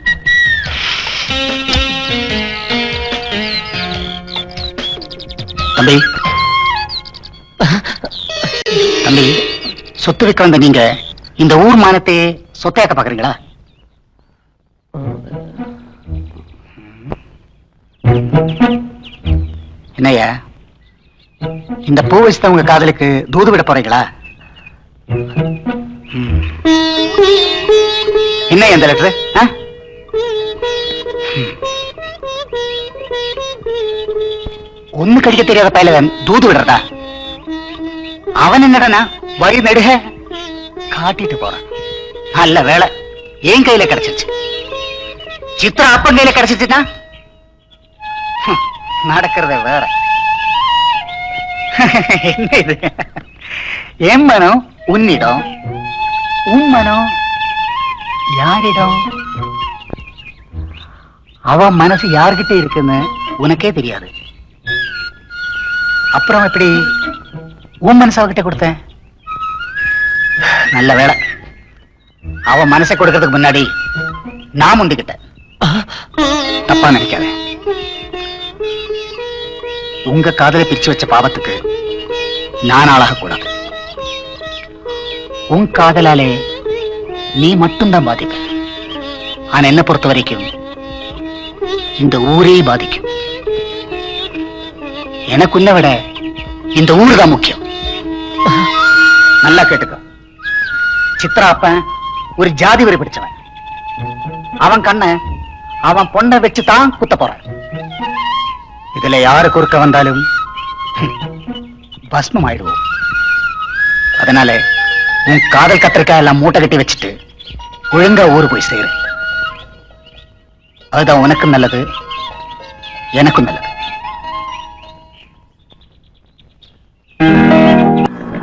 தம்பி தம்பி, சொத்து வைக்க வந்த நீங்க இந்த ஊர் மானத்தை சொத்தையாக்க பாக்குறீங்களா? என்னையா, இந்த பூ வச்சுதான் உங்க காதலுக்கு தூது விட போறீங்களா? என்ன இந்த லெட்டரு? ஒண்ணு கடிக்க தெரியாத பையன் தூது விடுறதா? அவன் என்னடனா வழி நெடுக காட்டிட்டு போறான். நல்ல வேலை என் கையில கிடைச்சிருச்சு. சித்ரா அப்பன் கையில கிடைச்சிச்சுன்னா நடக்கிறத வேற. என்ன இது? என் மனம் உன்னிடம், உன் மனம் யாரிடம்? அவ மனசு யார்கிட்ட இருக்குன்னு உனக்கே தெரியாது. அப்புறம் எப்படி உன் மனசு அவகிட்ட கொடுத்தேன்? நல்ல வேலை, அவ மனசை கொடுக்கறதுக்கு முன்னாடி நான் முந்திக்கிட்டேன். தப்பா நினைக்காத. உங்க காதலை பிரிச்சு வச்ச பாவத்துக்கு நான் ஆளாக கூடாது. உன் காதலாலே நீ மட்டும்தான் பாதிப்ப. ஆனா என்ன பொறுத்த வரைக்கும் இந்த ஊரே பாதிக்கும். எனக்கு உன்னை விட இந்த ஊரு தான் முக்கியம். நல்லா கேட்டுக்க. சித்ரா அப்பன் ஒரு ஜாதி வரி பிடிச்சவன். அவன் கண்ண அவன் பொண்ணை வச்சுதான் குத்த போறான். இதுல யாரு குறுக்க வந்தாலும் பஸ்மம் ஆயிடுவோம். அதனால உன் காதல் கத்திரிக்காய் எல்லாம் மூட்டை கட்டி வச்சுட்டு ஒழுங்கா ஊரு போய் சேரு. அதுதான் உனக்கும் நல்லது, எனக்கும் நல்லது.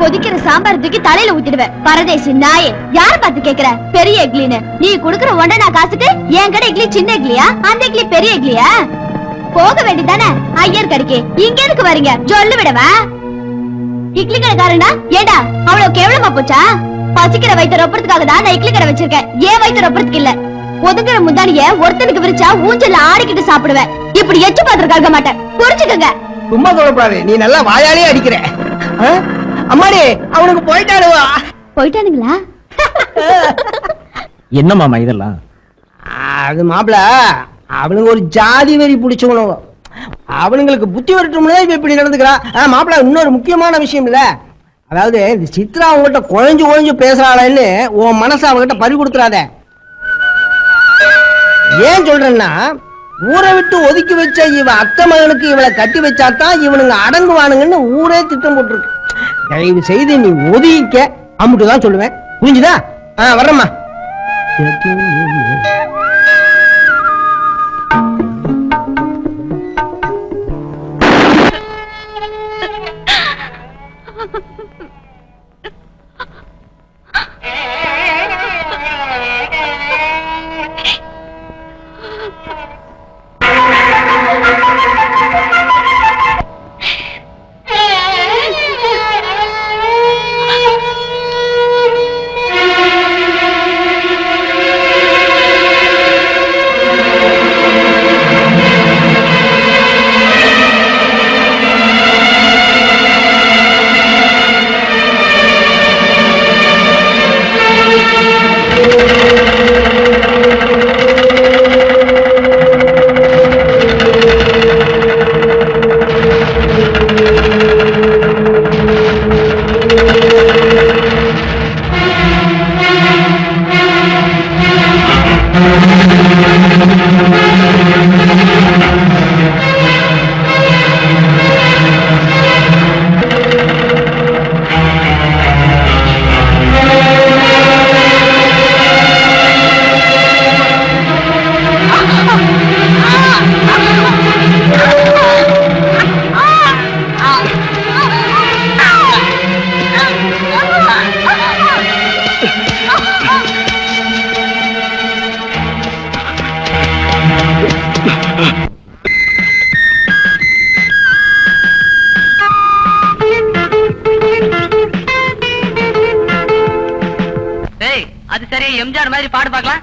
கொதிக்கிற சாம்பார் தூக்கி தலையில ஊத்திடுவேன். பரதேசி நாயே, யார பார்த்து கேக்குற பெரிய இட்லின்னு? நீ குடுக்கற ஒண்டனா காசுக்கு என் கடை இட்லி சின்ன இட்லியா, அந்த இட்லி பெரிய இட்லியா? போக வேண்டியதானே ஐயர் கடைக்கு. இங்க எதுக்கு வரீங்க? சொல்லு விடவா? இட்லி கடைக்காரனா ஏண்டா அவ்வளவு கேவலமா போச்சா? பசிக்கிற வயிற்று ரொப்பறதுக்காக தான் நான் இட்லி கடை வச்சிருக்கேன். ஏன் வயிற்று ரொப்பறதுக்கு இல்ல. ஒதுங்குற முந்தானிய ஒருத்தனுக்கு விரிச்சா ஊஞ்சல்ல ஆடிக்கிட்டு சாப்பிடுவேன். இப்படி எச்சு பாத்திருக்க மாட்டேன், புரிச்சுக்கங்க. சும்மா சொல்லக்கூடாது, நீ நல்லா வாயாலே அடிக்கிற. அம்மாடி அவனுக்கு போயிட்டானுவா. போயிட்டானுங்களா? என்ன மாமா இதெல்லாம்? அது மாப்பிள, அவனுங்க ஒரு ஜாதி வெறி பிடிச்சவனுங்க. அவனுங்களுக்கு புத்தி வரட்டும்னு இப்ப இப்படி நடந்துக்கிறா. மாப்பிள, இன்னொரு முக்கியமான விஷயம் இல்ல. அதாவது இந்த சித்ரா அவங்ககிட்ட குழஞ்சு குழஞ்சு பேசுறாளன்னு உன் மனசை அவங்ககிட்ட பறி கொடுத்துறாத. ஏன் சொல்றேன்னா, ஊரை விட்டு ஒதுக்கி வச்ச இவ அத்தை மகனுக்கு இவளை கட்டி வச்சாதான் இவனுங்க அடங்குவானுங்கன்னு ஊரே திட்டம் போட்டிருக்கு. தயவு செய்து நீ ஒதுக்கிக்க, அம்முட்டுதான் சொல்லுவேன். புரிஞ்சுதா? வர்றம்மா. அது சரி, எம்ஜிஆர் மாதிரி பாடு பார்க்கலாம்.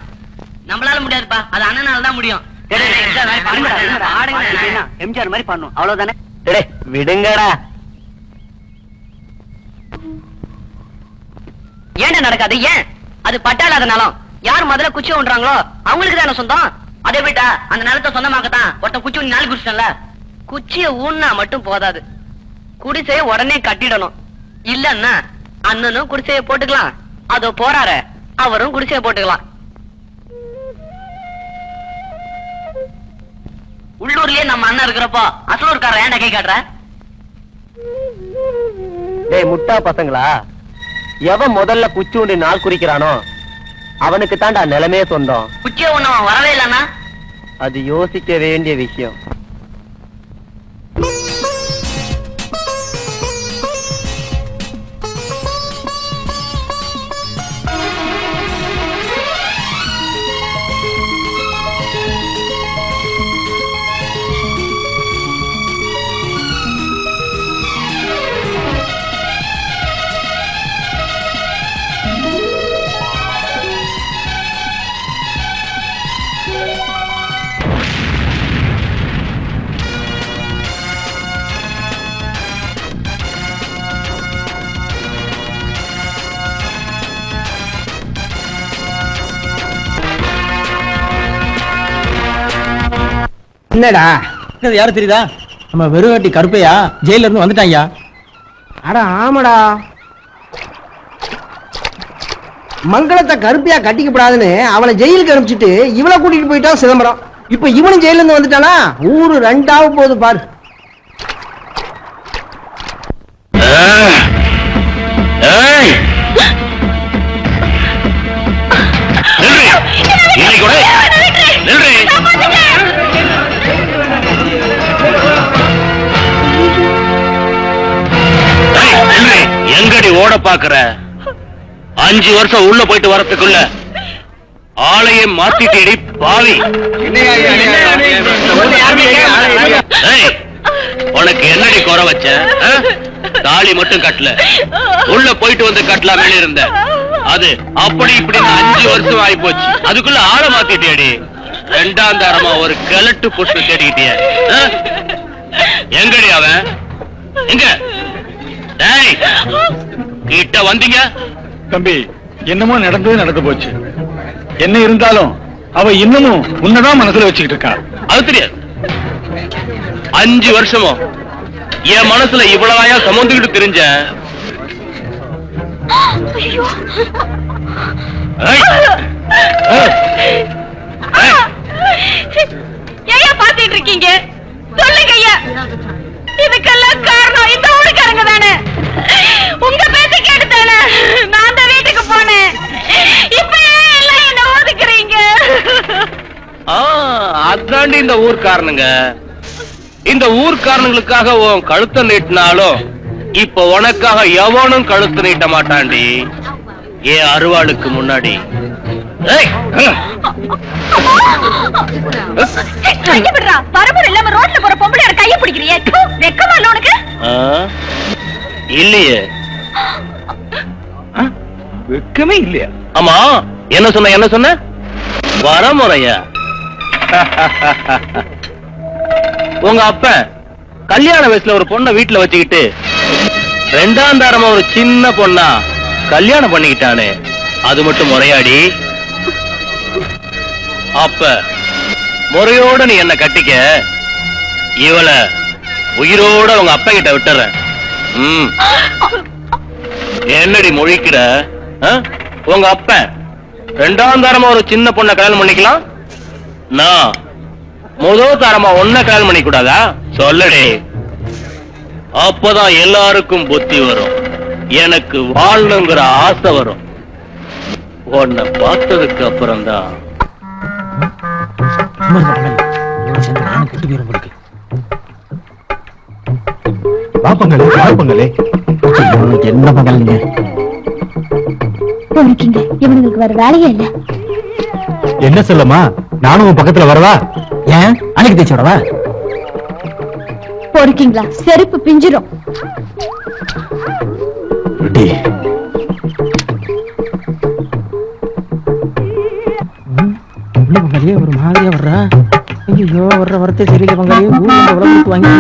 நம்மளால முடியாதுப்பா, அது அண்ணனால தான் முடியும். எம்ஜிஆர் மாதிரி பண்ணும், அவ்வளவுதானே? விடுங்கடா. ஏன்டா நடக்காது? ஏன்? அது பட்டாளாத நிலம். யார் முதல்ல குச்சி ஒன்றாங்களோ அவங்களுக்கு தானே சொந்தம். அதே விட்டா அந்த நிலத்தை சொந்தமாக்கத்தான் ஒருத்தன் குச்சி ஒண்ணு நாள் குடிச்சிட்டல. குச்சிய ஊன்னா மட்டும் போதாது, குடிசைய உடனே கட்டிடணும். இல்லன்னா அண்ணனும் குடிசைய போட்டுக்கலாம், அதோ போறாரு அவரும் குடிசைய போட்டுக்கலாம். உள்ளூர்லயே நம்ம அண்ணன் இருக்கிறப்போ அசலூர்காரர் ஏன்டா கை காட்டுற? டேய் முட்டா பசங்களா, எவன் முதல்ல குச்சி உண்டி நாள் குறிக்கிறானோ அவனுக்கு தாண்டா நிலமே சொந்தம். குச்சிய ஒண்ணு அவன் வரவே இல்லன்னா அது யோசிக்க வேண்டிய விஷயம். என்னடா யாரு தெரியுதா? நம்ம வெறுவாட்டி கருப்பையா ஜெயில இருந்து வந்துட்டாங்க. அட ஆமாடா, மங்களத்தை கருப்பையா கட்டிக்கப்படாதுன்னு அவளை ஜெயிலுக்கு அனுப்பிச்சிட்டு இவளை கூட்டிட்டு போயிட்டான் சிதம்பரம். இப்ப இவனும் ஜெயில இருந்து வந்துட்டானா, ஊரு ரெண்டாவது போகுது பாரு. எங்கடி ஓட பாக்குற? 5 வருஷம் உள்ள போயிட்டு வரதுக்குள்ள ஆளையே மாத்திட்டேடி பாவி. உனக்கு என்னடி குறை வச்ச? தாலி மட்டும் கட்டல, உள்ள போயிட்டு வந்து கட்டலாம் மேல இருந்த. அது அப்படி இப்படி 5 வருஷம் ஆகி போச்சு. அதுக்குள்ள ஆளை மாத்திட்டேடி. 2ஆம் தரமா ஒரு கிழட்டு புஷ்டு தேடிக்கிட்டிய. எங்கடி அவன்? எங்க கிட்ட வந்தீங்க? தம்பி, என்னமோ நடந்து போச்சு. என்ன இருந்தாலும் அவ இன்னமும் உன்னதான் மனசுல வச்சுக்கிட்டு இருக்கா. அது தெரியாது. 5 வருஷமும் என் மனசுல இவ்வளவாயா சுமந்துகிட்டு தெரிஞ்ச. ஏன் பாத்துட்டு இருக்கீங்க? சொல்லுங்க ஐயா. இதுக்கெல்லாம் காரணம் இந்த ஊருக்காரங்க தானே. உங்க பேச்ச கேட்டுதானே நான் அந்த வீட்டுக்கு போனேன். இப்ப எல்லாம் என்ன ஒதுக்குறீங்க? அதாண்டி இந்த ஊர்க்காரனுங்க. இந்த ஊர்க்காரனுங்களுக்காக உன் கழுத்தை நீட்டினாலும் இப்ப உனக்காக எவனும் கழுத்து நீட்ட மாட்டாண்டி. ஏன் அருவாளுக்கு முன்னாடி பரபர இல்லாம ரோட்ல போற பொம்பளையோட கைய பிடிக்கிறியே, வெக்கமா இல்ல உனக்கு? இல்லையே, வெக்கமே இல்லையா? ஆமா, என்ன சொன்ன வரமுறையா? உங்க அப்ப கல்யாண வயசுல ஒரு பொண்ணை வீட்டுல வச்சுக்கிட்டு 2ஆம் தரமா ஒரு சின்ன பொண்ணா கல்யாணம் பண்ணிக்கிட்டானே, அது மட்டும் முறையாடி? அப்ப முறையோட நீ என்ன கட்டிக்க, இவளை உயிரோட உங்க அப்பா கிட்ட விட்டுறேன். என்னடி மொழிக்கிற? உங்க அப்ப 2ஆம் தரமா ஒரு சின்ன பொண்ணை கல்யாணம் பண்ணிக்கலாம், நான் முதல் தரமா ஒன்ன கல்யாணம் பண்ணிக்க கூடாதா? சொல்லடி. அப்பதான் எல்லாருக்கும் புத்தி வரும், எனக்கு வாழணுங்கிற ஆசை வரும். உன்னை பார்த்ததுக்கு அப்புறம் தான். என்ன பங்கல்ங்க இவனுக்கு வேற வேலையே இல்ல. என்ன சொல்லமா, நானும் பக்கத்துல வரவா? ஏன் அன்னைக்கு தேய்ச்சி விடவா? பொறுக்கீங்களா? செருப்பு பிஞ்சிரும். பங்காளியே ஒரு மாதிரியா வர்றா. ஐயோ, வர்ற வரத்தை சரியில்லை பங்காளியே. ஊர்ல உலகத்து வாங்கி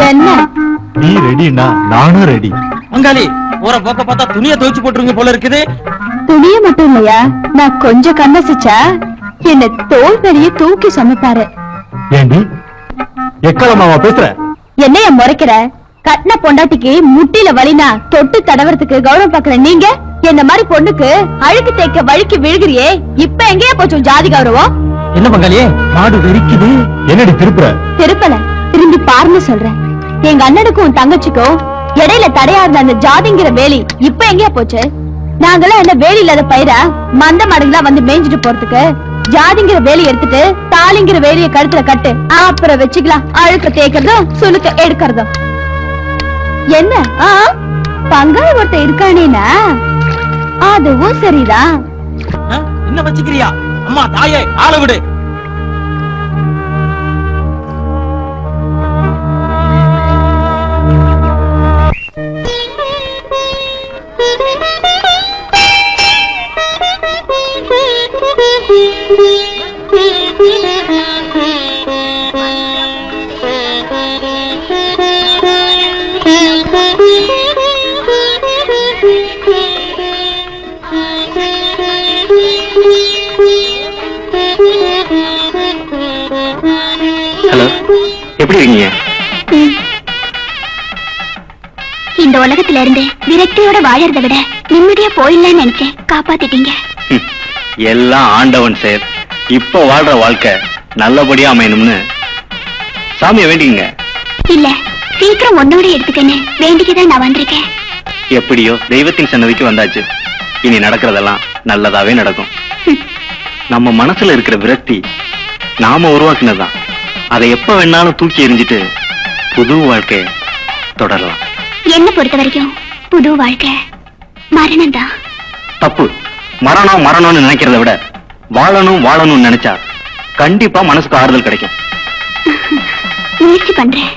என்ன? நீ ரெடினா நானும் ரெடி. பங்காளி, ஒரு போக்க பார்த்தா துணியை துவைச்சு போட்டுருங்க போல இருக்குது. துணிய மட்டும் இல்லையா, நான் கொஞ்சம் கண்ணசிச்சா என்ன தோல் பெரிய தூக்கி சமைப்பாரு. ஏண்டி எக்கலமாவா பேசுற? என்னைய முறைக்கிற? கட்டின பொண்டாட்டிக்கு முட்டில வலினா தொட்டு தடவறதுக்கு கௌரவம் பாக்குற நீங்க என்ன மாதிரி பொண்ணுக்கு அழுக்கு தேய்க்க வழுக்கி விழுகிறியே, இப்ப எங்கேயா போச்சு ஜாதி கௌரவம்? என்ன பங்காளியே, மாடு வெறிக்குது. என்னடி திருப்புற? திருப்பல, திரும்பி பாருன்னு சொல்றேன். எங்க அண்ணனுக்கும் தங்கச்சிக்கும் இடையில தடையா இருந்த அந்த ஜாதிங்கிற வேலி இப்ப எங்கேயா போச்சு? நாங்களாம் என்ன வேலி இல்லாத பயிரா மந்த மாடுகளா வந்து மேய்ஞ்சிட்டு போறதுக்கு? ஜாதிங்கிற வேலி எடுத்துட்டு தாலிங்கிற வேலிய கழுத்துல கட்டு, அப்புறம் வச்சுக்கலாம் அழுக்க தேய்க்கிறதும் சுளுக்க எடுக்கிறதும். என்ன பங்காளி ஒருத்த இருக்கானேனா? அதுவும் சரிதான். என்ன வச்சுக்கிறியா? அம்மா தாயே, ஆள விடு. எப்படி இருக்கீங்க? இந்த உலகத்துல இருந்து விரக்தியோட வாழறத விட நிம்மதியா போயிடலான்னு நினைச்சேன். காப்பாத்திட்டீங்க. எல்லாம் ஆண்டவன் செயல். இப்ப வாழ்ற வாழ்க்கை நல்லபடியா அமையணும்னு சாமியை வேண்டிங்க. இல்ல, சீக்கிரம் ஒன்னோட எடுத்துக்கன்னு வேண்டிக்கதான் நான் வந்திருக்கேன். எப்படியோ தெய்வத்தின் சன்னதிக்கு வந்தாச்சு. இனி நடக்கிறதெல்லாம் நல்லதாவே நடக்கும். நம்ம மனசுல இருக்கிற விரக்தி நாம உருவாக்குனதுதான். அதை எப்ப வேணாலும் தூக்கி எறிஞ்சிட்டு புது வாழ்க்கைய தொடரலாம். என்ன பொறுத்த வரைக்கும் புது வாழ்க்கை மரணம் தான். தப்பு. மரணம்னு நினைக்கிறத விட வாழணும்னு நினைச்சா கண்டிப்பா மனசுக்கு ஆறுதல் கிடைக்கும். முயற்சி பண்றேன்.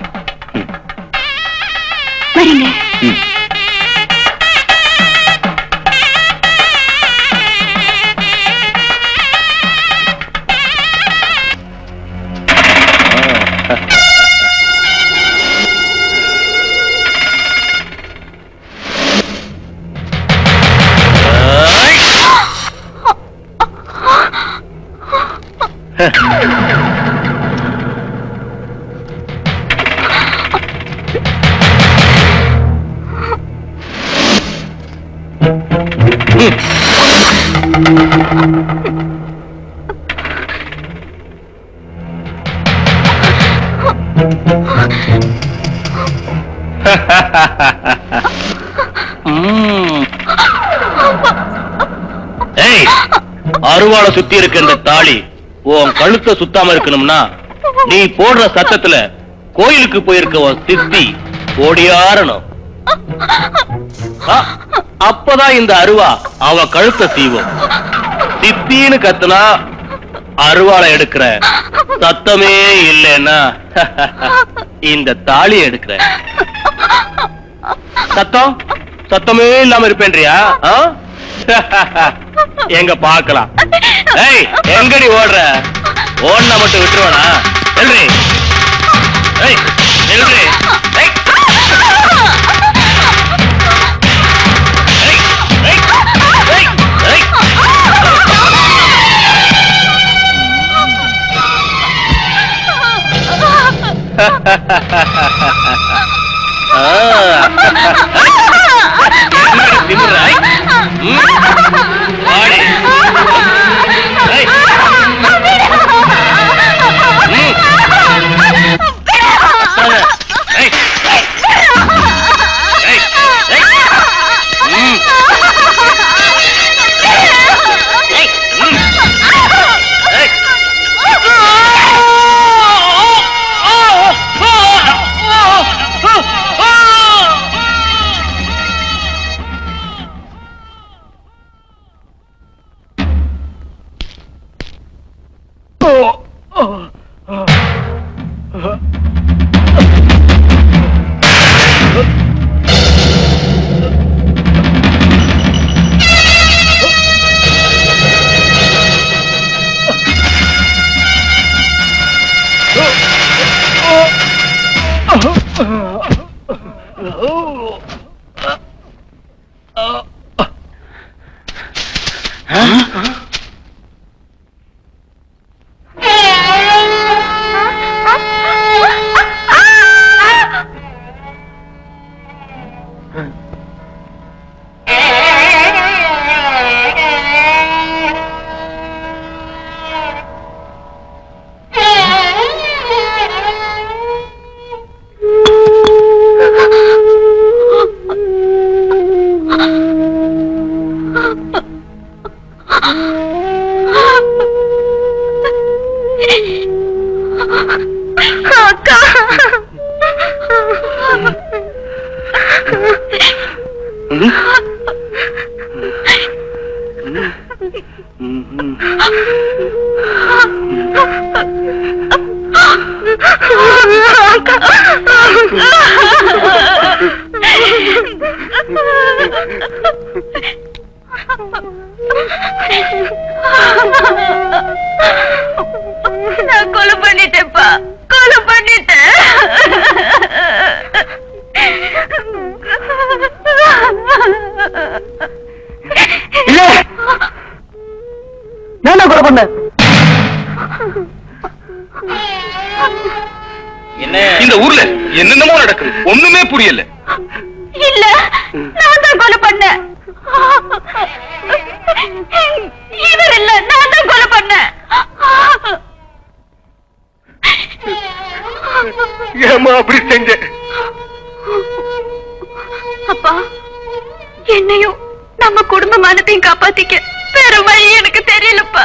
வரங்க. அருவாளை சுத்தி இருக்க இந்த தாலி உன் கழுத்தை சுத்தாம இருக்கணும்னா நீ போடுற சத்தத்துல கோயிலுக்கு போயிருக்க உன் சித்தி ஓடியாரணும். அப்பதான் இந்த அருவா அவ கழுத்தை சீவும். சித்தின்னு கத்துனா அருவாளை எடுக்கிற சத்தமே இல்லைன்னா இந்த தாலி எடுக்கிற சத்தமே இல்லாம இருப்பேன்றியா? எங்க பாக்கலாம். எங்கடி ஓடுற? ஓடுனா மட்டும் விட்டுருவானா? எல்றி எல்றி நான் கொலை பண்ணிட்டேன்ப்பா, கொலை பண்ணிட்டேன். என்ன கொலை பண்ண? இந்த ஊர்ல என்னென்னமோ நடக்குது, ஒண்ணுமே புரியல. இல்ல, நான் தான் கொலை பண்ணேன். இவர் இல்ல, நான் தான் கொலை பண்ணேன். ஏமா அப்படி செஞ்ச? அப்பா, என்னையும் நம்ம குடும்ப மானத்தையும் காப்பாத்திக்க வேற வழி எனக்கு தெரியலப்பா.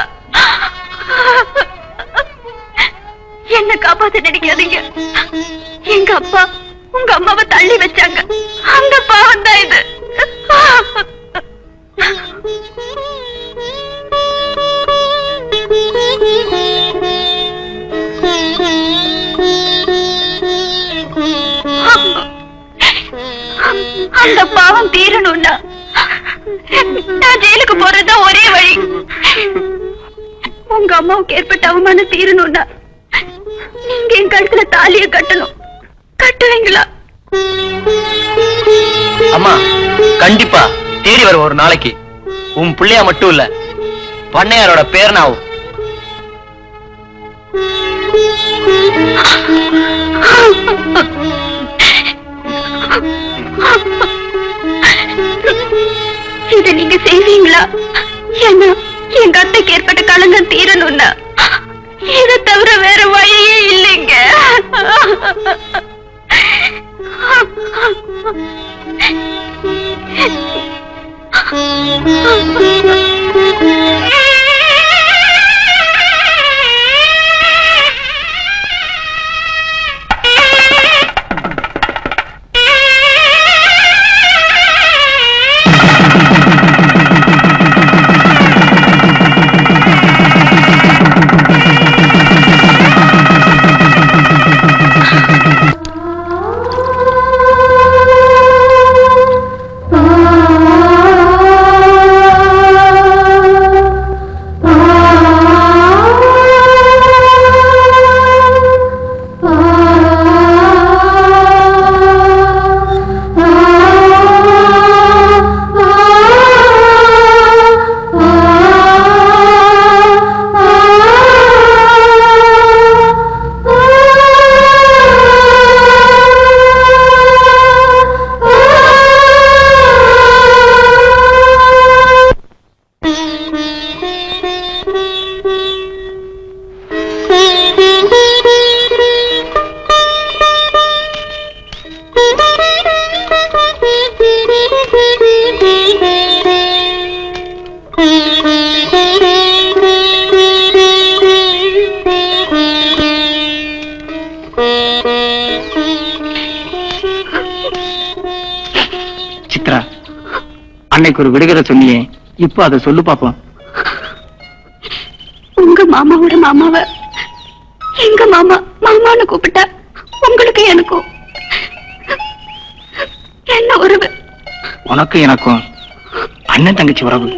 என்ன காப்பாத்த நினைக்காதீங்க. எங்க அப்பா உங்க அம்மாவை தள்ளி வச்சாங்க, அந்த பாவம் தான் இது. அந்த பாவம் தீரணும்னா நான் ஜெயிலுக்கு போறதுதான் ஒரே வழி. உங்க அம்மாவுக்கு ஏற்பட்ட அவமானம் தீரணும்னா நீங்க என் கழுத்துல தாலிய கட்டணும். கட்டுவீங்களா? அம்மா, கண்டிப்பா தேடி வரும் ஒரு நாளைக்கு. உன் பிள்ளையா மட்டும் இல்ல, பண்ணையாரோட பேரனாவும். இத நீங்க செய்வீங்களா? ஏன்னா எங்க அத்தைக்கு ஏற்பட்ட களங்கம் தீரணும்னா இதை தவிர வேற வழியே இல்லைங்க. சித்ரா, அன்னைக்கு ஒரு விடுகதை சொன்னியே, இப்ப அதை சொல்லு பாப்போம். உங்க மாமாவோட மாமாவை எங்க மாமா மாமான்னு கூப்பிட்டா உங்களுக்கு எனக்கும் என்ன உறவு? உனக்கு எனக்கும் அண்ணன் தங்கச்சி உறவு.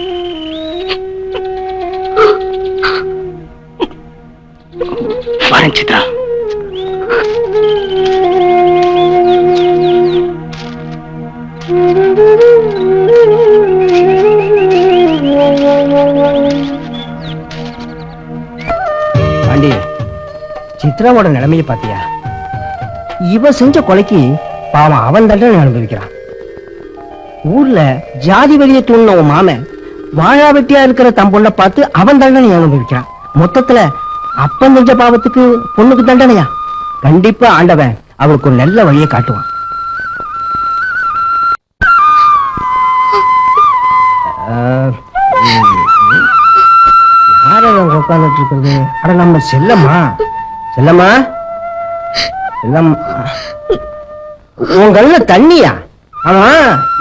வரேன் சித்ரா. பாண்டி, சித்ராவோட நிலைமையை பாத்தியா? இவ செஞ்ச கொலைக்கு பாவம் அவன் தண்டனை அனுபவிக்கிறான். ஊர்ல ஜாதி வெளியே தூண்டின உன் மாமன் வாழா வெட்டியா இருக்கிற தன் பொண்ணை பார்த்து அவன் தண்டனை அனுபவிக்கிறான். மொத்தத்துல அப்பன் செஞ்ச பாவத்துக்கு பொண்ணுக்கு தண்டனையா? கண்டிப்பா ஆண்டவன் அவளுக்கு ஒரு நல்ல வழியை காட்டுவான். யார உட்கார்ந்துட்டு இருக்கிறது? அட நம்ம செல்லம்மா. செல்லம்மா, செல்லம்மா, உன் கண்ணுல தண்ணியா? ஆமா,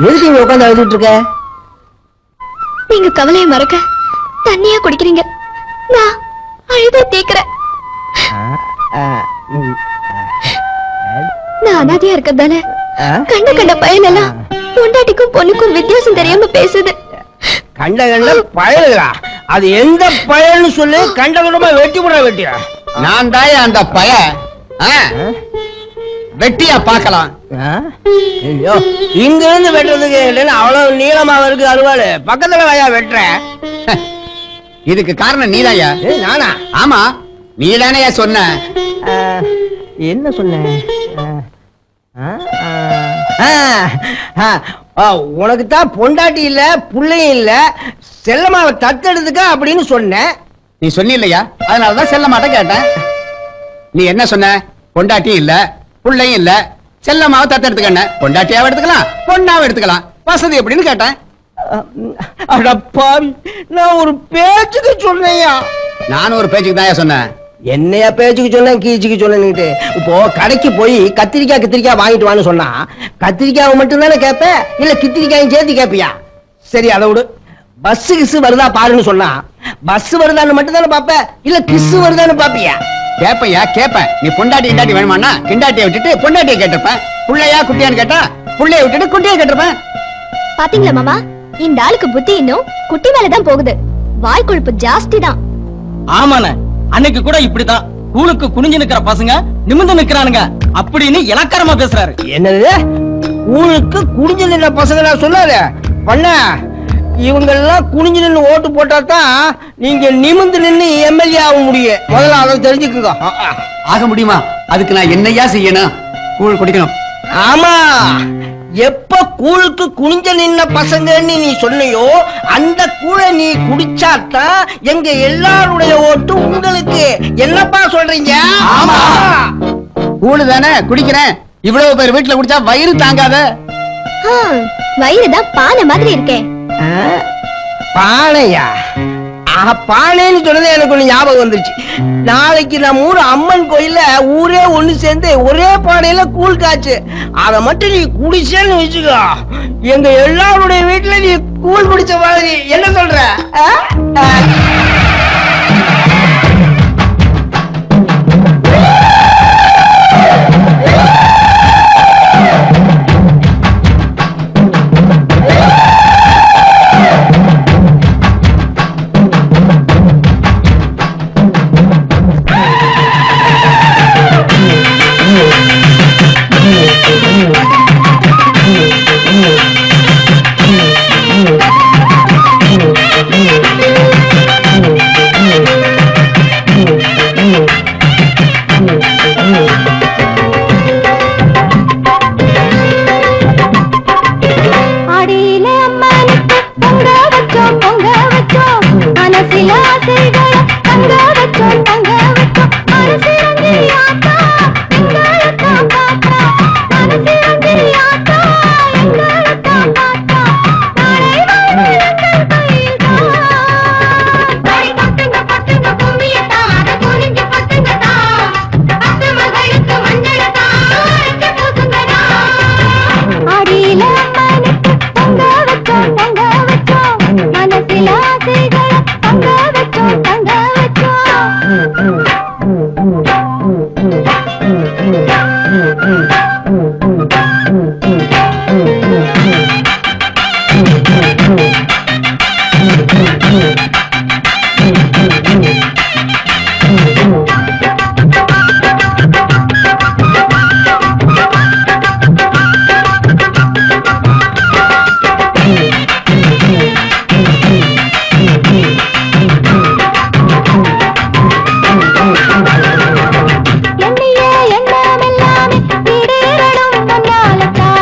எதுக்கு இங்க உட்கார்ந்து அழுதுட்டு இருக்க? நீங்க கவலையை மறக்க தண்ணியா குடிக்கிறீங்க, நான் அழுத தேக்கிறேன். நான் அனாதையா இருக்கிறதால கண்ட கண்ட பயனெல்லாம் பொண்டாட்டிக்கும் பொண்ணுக்கும் வித்தியாசம் தெரியாம பேசுது. கண்ட கண்ட பயலுகளா? அது எந்த பயன்னு சொல்லு, கண்ட கண்டமா வெட்டி போட வெட்டியா? நான் தாய அந்த பய வெட்டியா பார்க்கலாம். ஐயோ, இங்க இருந்து வெட்டுறதுக்கு அவ்வளவு நீளமா இருக்கு அருவாள், பக்கத்துல வாயா வெட்டுற. இதுக்கு காரணம் நீதாயா? நானா? ஆமா, நீதானே சொன்ன. என்ன சொன்ன? உனக்கு தான் பொண்டாட்டி இல்ல புள்ளையும் இல்ல, செல்லம்மாவை தத்தெடுத்துக்க அப்படின்னு சொன்ன. நீ சொன்ன இல்லையா? அதனாலதான் செல்லம்மாட்ட கேட்டேன். நீ என்ன சொன்ன? பொண்டாட்டியும் இல்ல புள்ளையும் இல்ல, செல்லம்மாவை தத்தெடுத்துக்க. பொண்டாட்டியாவை எடுத்துக்கலாம், பொண்ணாவை எடுத்துக்கலாம், வசதி எப்படின்னு கேட்டேன். அடப்பாவி, நான் ஒரு பேச்சுக்கு சொன்னையா? நானும் ஒரு பேச்சுக்கு தான் சொன்னேன். என்னையா பேச்சுக்கு சொன்னேன், கீச்சுக்கு சொன்னேன்னுட்டு. இப்போ கடைக்கு போய் கத்திரிக்காய் வாங்கிட்டு வான்னு சொன்னா கத்திரிக்காய் மட்டும் தானே கேப்ப, இல்ல கித்திரிக்காயும் சேர்த்து கேப்பியா? சரி அதை விடு. பஸ் கிஸ் வருதா பாருன்னு சொன்னா பஸ் வருதான்னு மட்டும் தானே பாப்ப, இல்ல கிஸ் வருதான்னு பாப்பியா? கேப்பையா கேப்பேன். நீ பொண்டாட்டி கிண்டாட்டி வேணுமானா கிண்டாட்டியை விட்டுட்டு பொண்டாட்டியை கேட்டிருப்பேன். புள்ளையா குட்டியான்னு கேட்டா புள்ளைய விட்டுட்டு குட்டியை கேட்டிருப்பேன். பாத்தீங்களா மாமா, இந்த ஆளுக்கு புத்தி இன்னும் குட்டி மேலதான் போகுது. வாய் கொழுப்பு ஜாஸ்தி தான். ஆமாண்ண, அன்னைக்கு கூட இப்படிதான் கூழுக்கு குனிஞ்சு நிக்கிற பசங்க நிமிர்ந்து நிக்கிறானுங்க அப்படின்னு இலக்காரமா பேசுறாரு. என்னது கூழுக்கு குனிஞ்சு நின்ற பசங்க நான் சொல்லாரு பண்ண? இவங்க எல்லாம் குனிஞ்சு நின்று ஓட்டு போட்டா தான் நீங்க நிமிர்ந்து நின்று எம்எல்ஏ ஆக முடியும். முதல்ல அதை தெரிஞ்சுக்குங்க. ஆக முடியுமா? அதுக்கு நான் என்னையா செய்யணும்? கூழ் குடிக்கணும். ஆமா, எப்ப கூழுக்கு குனிஞ்ச நின்ன பசங்கன்னு நீ சொன்னையோ அந்த கூழை நீ குடிச்சாத்தான் எங்க எல்லாருடைய ஓட்டு உங்களுக்கு. என்னப்பா சொல்றீங்க? ஆமா, கூழு தானே குடிக்கிறேன். இவ்வளவு பேர் வீட்டுல குடிச்சா வயிறு தாங்காத. வயிறு தான் பானை மாதிரி இருக்கேன். பானையா? பானைன்னு சொன்னது எனக்கு ஒண்ணு ஞாபகம் வந்துருச்சு. நாளைக்கு நம்ம ஊர் அம்மன் கோயில்ல ஊரே ஒண்ணு சேர்ந்து ஒரே பானையில கூழ் காய்ச்சு. அத மட்டும் நீ குடிச்சேன்னு வச்சுக்கோ, எங்க எல்லாருடைய வீட்டுல நீ கூழ் குடிச்ச மாதிரி. என்ன சொல்ற? என்னையே எண்ணமெல்லாமே ஈடேறணும் தன்னாலத்தான்.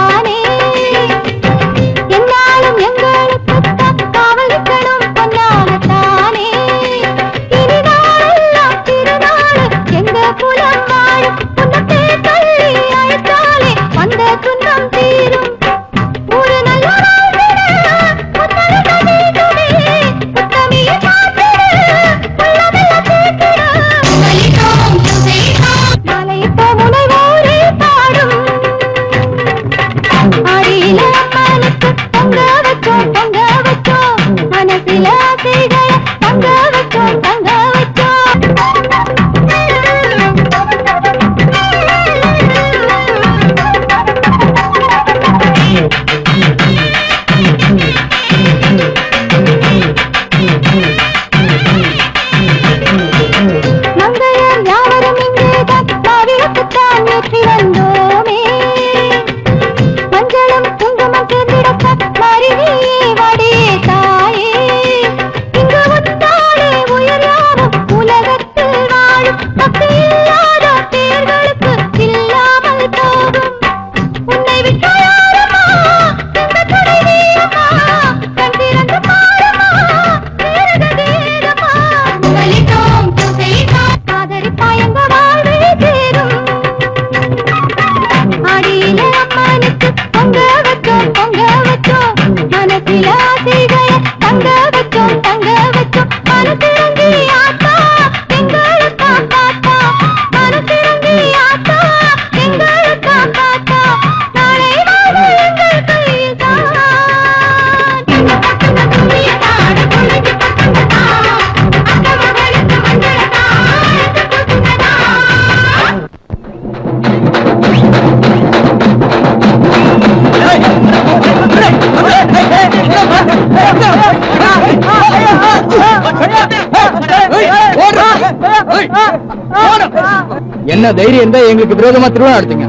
என்ன தைரியம் தான் எங்களுக்கு விரோதமா திருவிழா நடத்துங்க?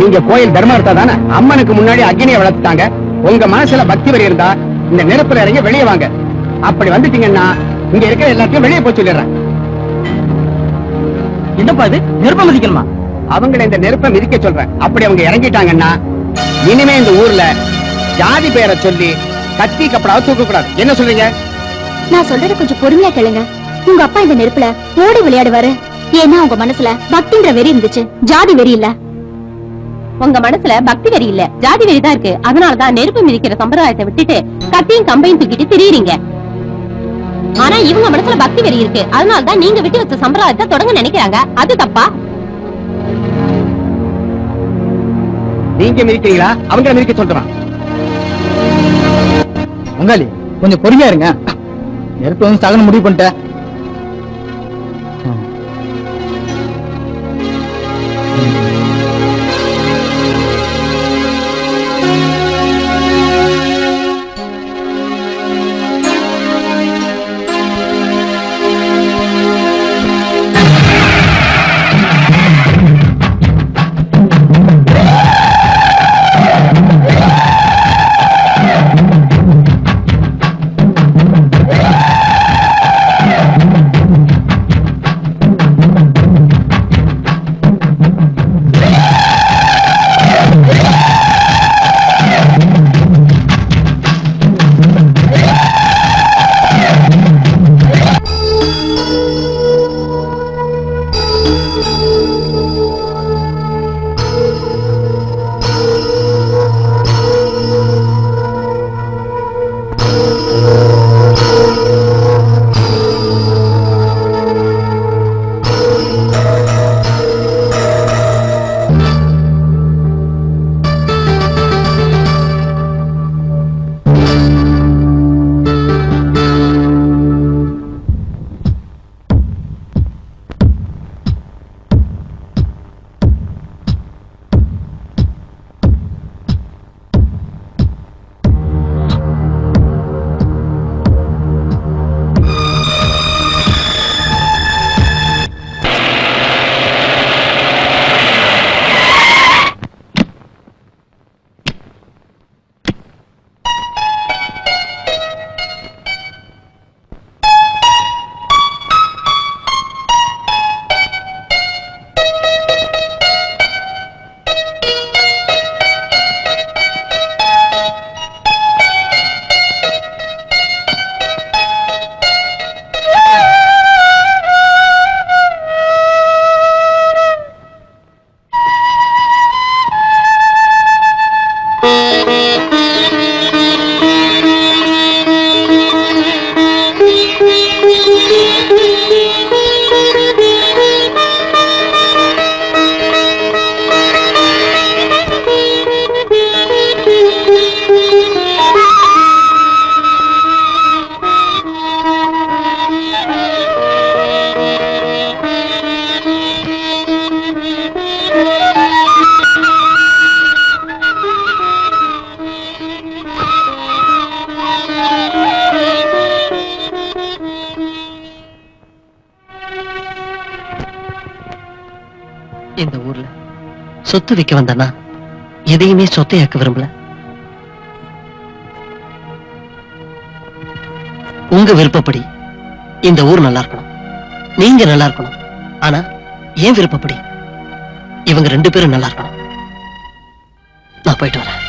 நீங்க கோயில் தர்மார்த்தா தானே? அம்மனுக்கு முன்னாடி அக்னியை வளர்த்துட்டாங்க. உங்க மனசுல பக்தி வரி இருந்தா இந்த நெருப்புல இறங்கி வெளியே வாங்க. அப்படி வந்துட்டீங்கன்னா இங்க இருக்கிற எல்லாத்தையும் வெளியே போய் சொல்லிடுறேன். என்னப்பா இது, நெருப்ப மதிக்கணுமா? அவங்களை இந்த நெருப்பை மிதிக்க சொல்றேன். அப்படி அவங்க இறங்கிட்டாங்கன்னா இனிமே இந்த ஊர்ல ஜாதி பேரை சொல்லி கத்தி கப்படாவது தூக்க கூடாது. என்ன சொல்றீங்க? நான் சொல்றத கொஞ்சம் பொறுமையா கேளுங்க. உங்க அப்பா இந்த நெருப்புல ஓடி விளையாடுவாரு. ஏன்னா உங்க மனசுல பக்தின்ற வெறி இருந்துச்சு, ஜாதி வெறி இல்ல. உங்க மனசுல பக்தி வெறி இல்ல, ஜாதி வெறி தான் இருக்கு. அதனாலதான் நெருப்பு மிதிக்கிற சம்பிரதாயத்தை விட்டுட்டு கத்தியும் கம்பையும் தூக்கிட்டு திரியுறீங்க. ஆனா இவங்க மனசுல பக்தி வெறி இருக்கு. அதனாலதான் நீங்க விட்டு வச்ச சம்பிரதாயத்தை தொடங்க நினைக்கிறாங்க. அது தப்பா? நீங்க மிதிக்கிறீங்களா? அவங்க மிதிக்க சொல்றான். உங்காலி கொஞ்சம் பொறுமையா இருங்க. நெருப்பு வந்து சகன முடிவு பண்ணிட்டேன். இந்த ஊர்ல சொத்து விற்க வந்தனா எதையுமே சொத்தையாக்க விரும்பல. உங்க விருப்பப்படி இந்த ஊர் நல்லா இருக்கணும், நீங்க நல்லா இருக்கணும். ஆனா ஏன் விருப்பப்படி இவங்க 2 பேரும் நல்லா இருக்கணும். நான் போயிட்டு வரேன்.